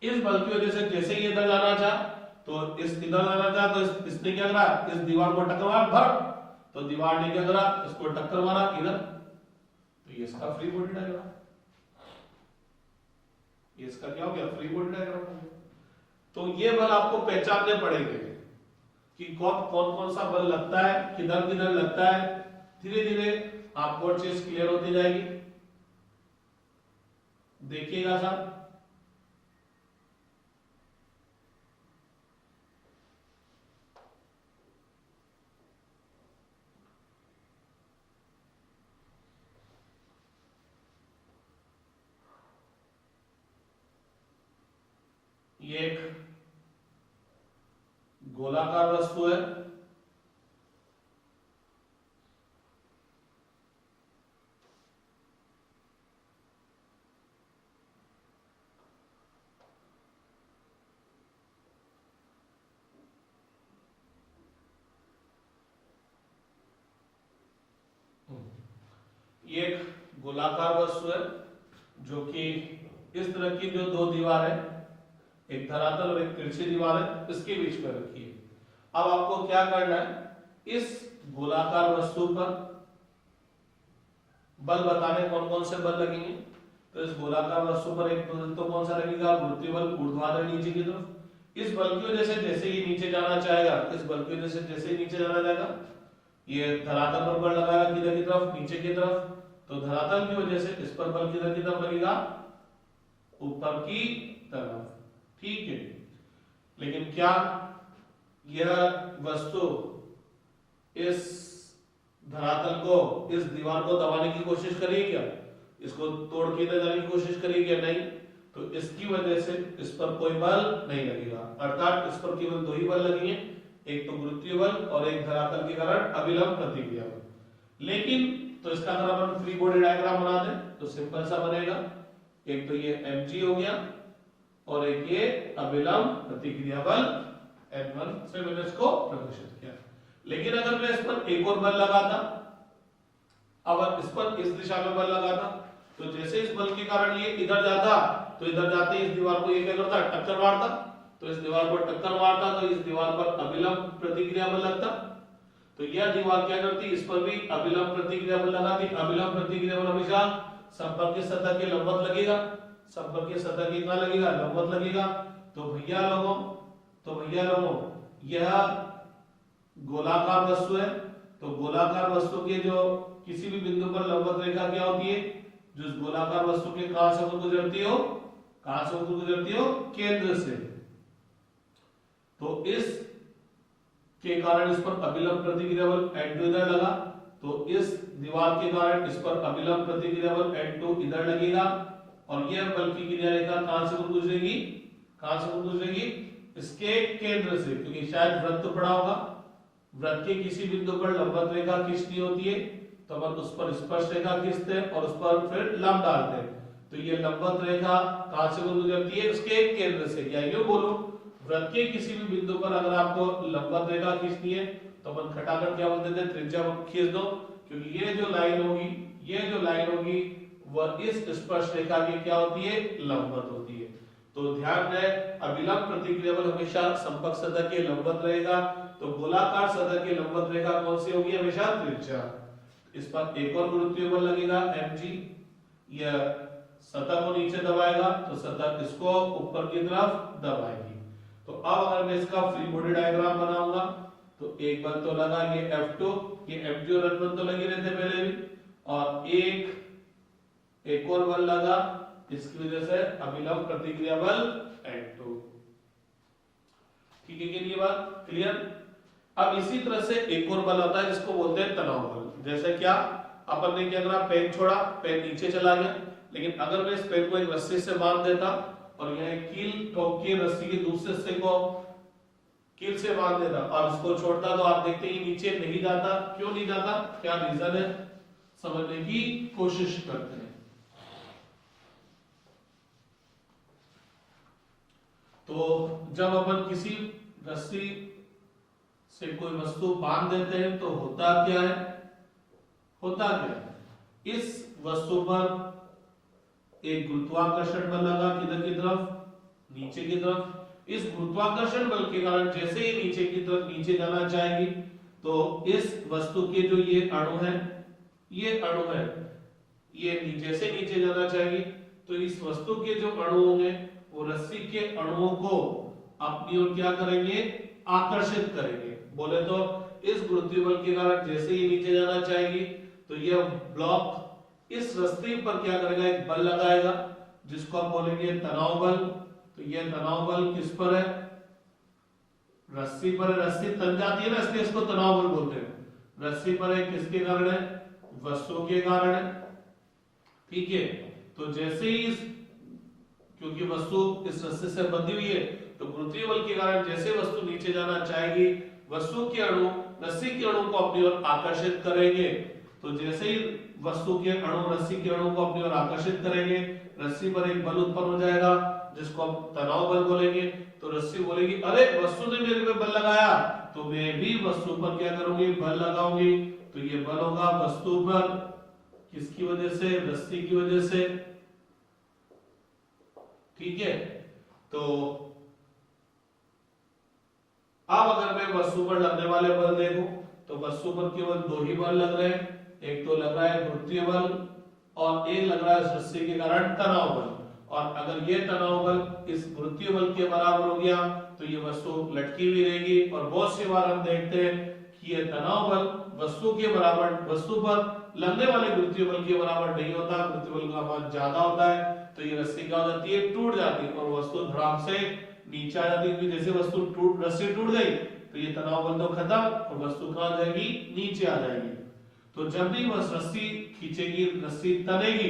इस बल की वजह से जैसे ही इधर जाना चाहा तो इस इधर जाना चाहा तो इसने क्या करा, इस दीवार को टक्कर मारा भर, तो दीवार ने क्या करा, इसको टक्कर मारा इधर। तो ये इसका फ्री बॉडी डायग्राम, ये इसका क्या हो गया, फ्री बॉडी डायग्राम हो गया। तो ये बल आपको पहचानने पड़ेंगे कि कौन सा बल लगता है, किधर किधर लगता है। धीरे धीरे आपको चीज क्लियर होती जाएगी, देखिएगा साहब। ये एक गोलाकार वस्तु है, ये एक गोलाकार वस्तु है जो कि इस तरह की जो दो दीवार है, एक धरातल और एक तिरछी दीवार है, इसके बीच में रखी है। अब आपको क्या करना है, इस गोलाकार वस्तु पर बल बताने कौन कौन से बल लगेंगे। तो इस गोलाकार वस्तु पर एक तो कौन सा लगेगा, गुरुत्वीय बल ऊर्ध्वाधर नीचे की तरफ, इस बल की वजह से जैसे ही नीचे जाना चाहेगा, इस बल की वजह से जैसे ही नीचे जाना जाएगा, ये धरातल पर बल लगाएगा किधर की तरफ, नीचे की तरफ। तो धरातल की वजह से इस पर बल किधर की तरफ लगेगा, ऊपर की तरफ। ठीक है, लेकिन क्या यह वस्तु इस धरातल को, इस दीवार को दबाने की कोशिश करेगी क्या, इसको तोड़ के इधर जाने की कोशिश करेगी क्या, नहीं। तो इसकी वजह से इस पर कोई बल नहीं लगेगा, अर्थात इस पर केवल दो ही बल लगेंगे, एक तो गुरुत्वीय बल और एक धरातल के कारण अभिलंब प्रतिक्रिया बल। लेकिन तो इसका अगर अपन फ्री बॉडी डायग्राम बना दें तो सिंपल सा बनेगा, एक तो ये mg हो गया और एक ये अभिलंब प्रतिक्रिया बल N1 से मैंने इसको प्रदर्शित किया। लेकिन अगर मैं इस पर एक और बल लगाता, अब इस पर इस दिशा में बल लगाता, तो जैसे इस बल के कारण ये इधर जाता, तो इधर जाते ही इस दीवार को ये क्या करता, टक्कर मारता। तो इस दीवार पर टक्कर मारता तो इस दीवार पर अभिलंब प्रतिक्रिया बल लगता। तो यह दीवार क्या करती, इस पर भी अभिलंब प्रतिक्रिया बल लगाती। अभिलंब प्रतिक्रिया बल हमेशा संपर्क सतह के लंबवत लगेगा, संपर्क सतह के कहां लगेगा, लंबवत लगेगा। तो भैया लोगों यह गोलाकार वस्तु है, तो गोलाकार वस्तु के जो किसी भी बिंदु पर लंबवत रेखा क्या होती है, जो इस गोलाकार वस्तु के कहां से गुजरती हो, कहां से गुजरती हो, केंद्र से। तो इस के कारण इस पर अभिलंब प्रतिक्रिया बल N2 इधर लगा, तो इस दीवार के कारण इस पर अभिलंब प्रतिक्रिया बल N2 इधर लगेगा और यह बल की क्रिया रेखा कहां से गुजरेगी, कहां से गुजरेगी, इसके केंद्र से, क्योंकि शायद वृत्त पड़ा होगा, वृत्त के किसी बिंदु पर लंबवत रेखा खींचनी होती है तो अपन उस पर स्पर्श रेखा खींचते हैं और उस पर फिर लंब डालते हैं। तो ये लंबवत रेखा कहां से गुजरती है, उसके केंद्र से। या यूं बोलो, वृत्त के किसी भी बिंदु पर अगर आपको लंबवत रेखा खींचनी है तो अपन खटाखट क्या बोलते थे, त्रिज्या खींच दो, क्योंकि ये जो लाइन होगी वह इस स्पर्श रेखा की क्या होती है, लंबवत होती है। तो ध्यान रहे, अभिलंब प्रतिक्रिया बल हमेशा संपर्क सतह के लंबवत रहेगा। तो गोलाकार सतह की लंबवत रेखा कौन सी होगी, हमेशा त्रिज्या। इस पर एक और गुरुत्वीय बल लगेगा mg, यह सतह को नीचे दबाएगा तो सतह इसको ऊपर की तरफ दबाएगी। तो अब अगर मैं इसका फ्री बॉडी डायग्राम बनाऊंगा तो एक बल तो लगा ये F2, ये mg और N1 तो लगे रहते पहले भी, और एक और बल लगा, इसकी वजह से अभिलंब प्रतिक्रिया बल N2। ठीक है, ये बात क्लियर। अब इसी तरह से एक और बल होता है जिसको बोलते हैं तनाव बल। जैसे क्या, अपन ने क्या करा, पेन छोड़ा, पेन नीचे चला गया, लेकिन अगर मैं इस पेन को एक रस्सी से बांध देता और यह कील ठोक के रस्सी के दूसरे हिस्से को कील से बांध देता और इसको छोड़ता, तो आप देखते ही नीचे नहीं जाता। क्यों नहीं जाता, क्या रीजन है, समझने की कोशिश करते हैं। तो जब अपन किसी रस्सी से कोई वस्तु बांध देते हैं तो होता क्या है, इस वस्तु पर एक गुरुत्वाकर्षण बल लगा, किधर की तरफ, नीचे की तरफ। इस गुरुत्वाकर्षण बल के कारण जैसे ही नीचे की तरफ नीचे जाना चाहेगी तो इस वस्तु के जो ये अणु है, ये जैसे नीचे जाना चाहेगी तो इस वस्तु के जो अणु होंगे वो रस्सी के अणुओं को अपनी ओर क्या करेंगे, आकर्षित करेंगे। बोले तो इस गुरुत्वीय बल के कारण जैसे ही नीचे जाना चाहेगी तो यह ब्लॉक इस रस्सी पर क्या करेगा, एक बल लगाएगा जिसको हम बोलेंगे तनाव बल। तो यह तनाव बल किस पर है, रस्सी पर। रस्सी तन जाती है ना, इसलिए इसको तनाव बल बोलते हैं। रस्सी पर है, किसके कारण है, वस्तु के कारण है। ठीक है, तो जैसे ही क्योंकि वस्तु इस रस्सी से बंधी हुई है तो गुरुत्वीय बल के कारण जैसे वस्तु नीचे जाना चाहेगी, वस्तु के अणु रस्सी के अणु को अपनी ओर आकर्षित करेंगे। तो जैसे ही वस्तु के अणु रस्सी के अणु को अपनी ओर आकर्षित करेंगे, रस्सी पर एक बल उत्पन्न हो जाएगा जिसको हम तनाव बल बोलेंगे। तो रस्सी बोलेगी, अरे वस्तु ने मेरे पे बल लगाया तो मैं भी वस्तु पर क्या करूंगी, बल लगाऊंगी। तो ये बल होगा वस्तु पर, किसकी वजह से, रस्सी की वजह से। ठीक है, तो अब अगर मैं वस्तु पर लगने वाले बल देखूं तो वस्तु पर केवल दो ही बल लग रहे हैं, एक तो लग रहा है गुरुत्वीय बल और एक लग रहा है रस्सी के कारण तनाव बल। और अगर ये तनाव बल इस गुरुत्वीय बल के बराबर हो गया तो ये वस्तु लटकी हुई रहेगी। और बहुत सी बार हम देखते हैं कि ये तनाव बल वस्तु के बराबर, वस्तु पर लगने वाले गुरुत्वीय बल के बराबर नहीं होता, गुरुत्वीय बल का मान ज्यादा होता है, तो ये रस्सी क्या हो जाती है, टूट जाती है और वस्तु धड़ाम से नीचे आ जाती है। जैसे वस्तु रस्सी टूट गई तो ये तनाव बल तो खत्म और वस्तु कहां आ जाएगी, नीचे आ जाएगी। तो जब भी वह रस्सी खींचेगी, रस्सी तनेगी,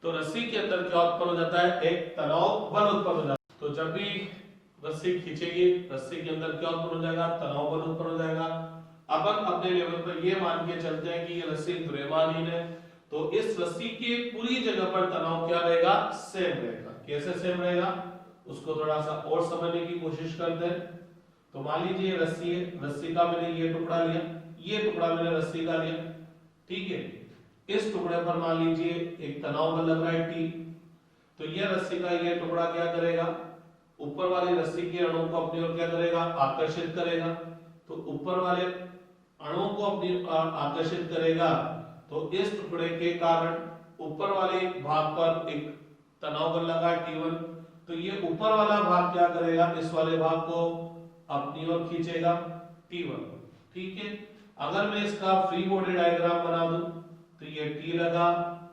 तो रस्सी के अंदर क्या उत्पन्न हो जाता है, एक तनाव बल उत्पन्न हो जाता है। तो जब भी रस्सी खींचेगी, रस्सी के अंदर क्या उत्पन्न हो जाएगा, तनाव बल उत्पन्न हो जाएगा। अब हम अपने लेवल पर ये मान के चलते हैं कि ये रस्सी द्रव्यमानहीन है, तो इस रस्सी की पूरी जगह पर तनाव क्या रहेगा, सेम रहेगा। कैसे सेम रहेगा, उसको थोड़ा सा और समझने की कोशिश करते हैं। तो मान लीजिए रस्सी है, रस्सी का मैंने ये टुकड़ा लिया, ये टुकड़ा मैंने रस्सी का लिया, ठीक है। इस टुकड़े पर मान लीजिए एक तनाव बल लग रहा है T, तो यह रस्सी का ये टुकड़ा क्या करेगा, ऊपर वाली रस्सी के अणु को अपनी ओर क्या करेगा, आकर्षित करेगा। तो ऊपर वाले अणु को अपनी आकर्षित करेगा, तो इस टुकड़े के कारण ऊपर वाले भाग पर एक तनाव बल लगा T1, तो ये ऊपर वाला भाग क्या करेगा, इस वाले भाग को अपनी ओर खींचेगा T1, ठीक है। अगर मैं इसका फ्री बॉडी डायग्राम बना दूं तो ये T लगा,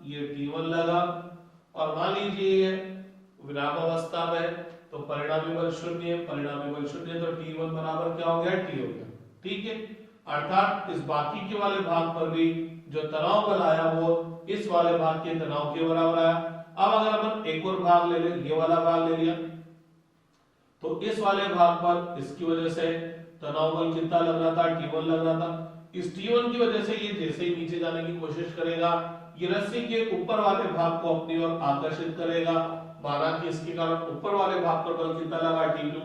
ये T1 लगा, और मान लीजिए ये विरामावस्था में, तो परिणामी बल शून्य है, परिणामी बल शून्य, तो T1 बराबर क्या हो गया, T हो गया, ठीक है। अर्थात इस बाकी के वाले भाग पर भी जो तनाव बल आया वो इस वाले भाग के तनाव के बराबर आया। अब अगर अपन एक और भाग ले लें, ये वाला भाग ले लिया, तो इस वाले भाग पर इसकी वजह से तनाव बल कितना लग रहा था, T1 लग रहा था। इस T1 की वजह से ये जैसे ही नीचे जाने की कोशिश करेगा, ये रस्सी के ऊपर वाले भाग को अपनी ओर आकर्षित करेगा। माना कि इसके कारण ऊपर वाले भाग पर बल कितना लगा, T2,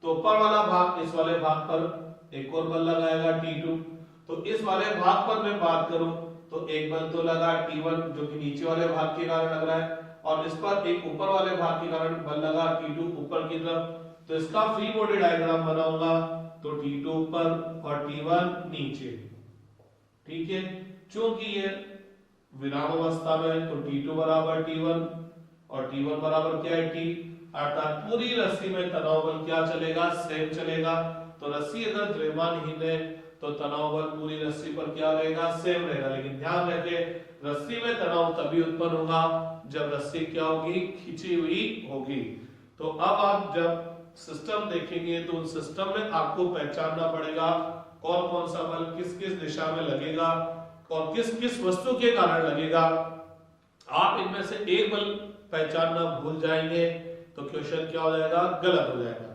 तो ऊपर वाला भाग इस वाले भाग पर एक और बल लगाएगा T2। तो इस वाले भाग पर मैं बात करूं तो एक बल तो लगा T1 जो कि नीचे वाले भाग के कारण लग रहा है, और इस पर एक ऊपर वाले भाग के कारण बल लगा T2 ऊपर की तरफ। तो इसका फ्री बॉडी डायग्राम बनाऊंगा तो T2 ऊपर और T1 नीचे, ठीक है। चूंकि ये विराम अवस्था में है तो T2 बराबर T1 और T1 बराबर क्या है, T, अर्थात पूरी रस्सी में तनाव बल क्या चलेगा, सेम चलेगा। तो रस्सी अगर द्रव्यमानहीन है तो तनाव बल पूरी रस्सी पर क्या रहेगा, सेम रहेगा। लेकिन ध्यान रखे रस्सी में तनाव तभी उत्पन्न होगा जब रस्सी क्या होगी, खींची हुई होगी। तो अब आप जब सिस्टम देखेंगे तो उन सिस्टम में आपको पहचानना पड़ेगा कौन कौन सा बल किस किस दिशा में लगेगा और किस किस वस्तु के कारण लगेगा। आप इनमें से एक बल पहचानना भूल जाएंगे तो क्वेश्चन क्या हो जाएगा, गलत हो जाएगा।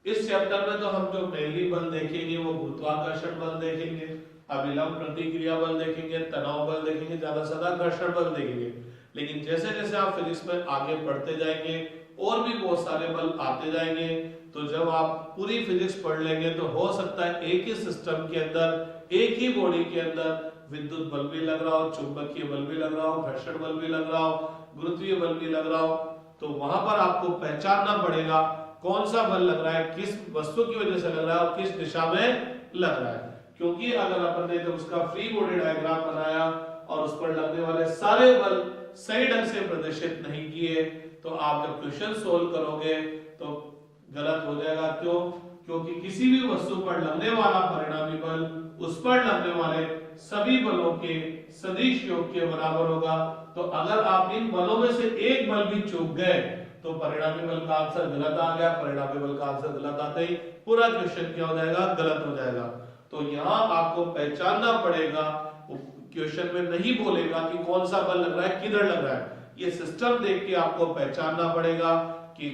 इस चैप्टर में तो हम जो मेनली बल देखेंगे वो गुरुत्वाकर्षण बल देखेंगे, अभिलंब प्रतिक्रिया बल देखेंगे, तनाव बल देखेंगे, ज्यादा से ज्यादा घर्षण बल देखेंगे। लेकिन जैसे जैसे आप फिजिक्स में आगे बढ़ते जाएंगे और भी बहुत सारे बल आते जाएंगे, तो जब आप पूरी फिजिक्स पढ़ लेंगे तो हो सकता है एक ही सिस्टम के अंदर, एक ही बॉडी के अंदर विद्युत बल भी लग रहा हो, चुंबकीय बल भी लग रहा हो, घर्षण बल भी लग रहा हो, गुरुत्वीय बल भी लग रहा हो। तो वहां पर आपको पहचानना पड़ेगा कौन सा बल लग रहा है, किस वस्तु की वजह से लग रहा है और किस दिशा में लग रहा है। क्योंकि अगर अपन ने तो उसका फ्री बॉडी डायग्राम बनाया और उस पर लगने वाले सारे बल सही ढंग से प्रदर्शित नहीं किए तो आप जब क्वेश्चन सोल्व करोगे तो गलत हो जाएगा। क्यों? क्योंकि किसी भी वस्तु पर लगने वाला परिणामी बल उस पर लगने वाले सभी बलों के सदिश योग के बराबर होगा। तो अगर आप इन बलों में से एक बल भी चूक गए तो परिणामी बल का आंसर गलत आ गया, परिणामी बल का आंसर गलत आते ही पूरा क्वेश्चन क्या हो जाएगा, गलत हो जाएगा। तो यहाँ आपको पहचानना पड़ेगा, क्वेश्चन में नहीं बोलेगा कि कौन सा बल लग रहा है, किधर लग रहा है, ये सिस्टम देख के आपको पहचानना पड़ेगा कि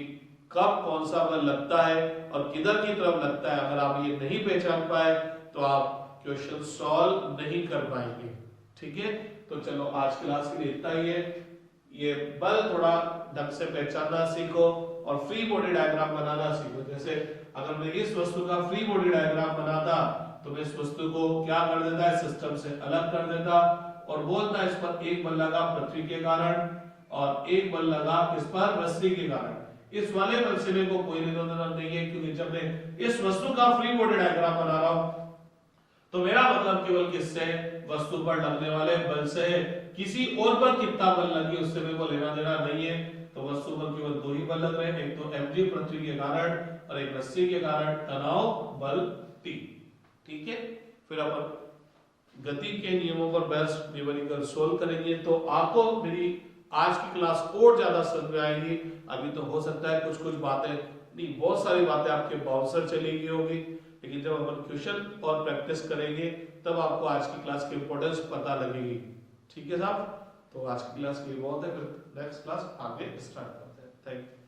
कब कौन सा बल लगता है और किधर की तरफ लगता है। अगर आप ये नहीं पहचान पाए तो आप क्वेश्चन सॉल्व नहीं कर पाएंगे। ठीक है, तो चलो आज क्लास के लिए इतना ही है। ये बल थोड़ा ढंग से पहचानना सीखो और फ्री बॉडी डायग्राम बनाना सीखो। जैसे अगर मैं इस वस्तु का फ्री बॉडी डायग्राम बनाता तो मैं इस वस्तु को क्या कर देता है, सिस्टम से अलग कर देता और बोलता इस पर एक बल लगा पृथ्वी के कारण और एक बल लगा इस पर रस्सी के कारण। इस वाले बल से को कोई निरोधन नहीं है, क्योंकि जब मैं इस वस्तु का फ्री बॉडी डायग्राम बना रहा हूं तो मेरा मतलब केवल किससे, वस्तु पर लगने वाले बल से किसी और पर कितना बल लगे उससे मेरे को लेना देना नहीं है। तो वस्तु पर केवल दो ही बल लग रहे हैं, एक तो mg पृथ्वी के कारण और एक रस्सी के कारण तनाव बल T। ठीक है, फिर अपन गति के नियमों पर बहस न्यूमेरिकल सोल्व करेंगे। तो आपको मेरी आज की क्लास और ज्यादा समझ में आएगी। अभी तो हो सकता है कुछ कुछ बातें नहीं, बहुत सारी बातें आपके बाउंसर चली गई होगी, लेकिन जब अपन क्वेश्चन और प्रैक्टिस करेंगे तब आपको आज की क्लास की इंपॉर्टेंस पता लगेगी। ठीक है साहब, तो आज की क्लास के लिए बहुत है, फिर नेक्स्ट क्लास आगे स्टार्ट करते हैं। Thank you.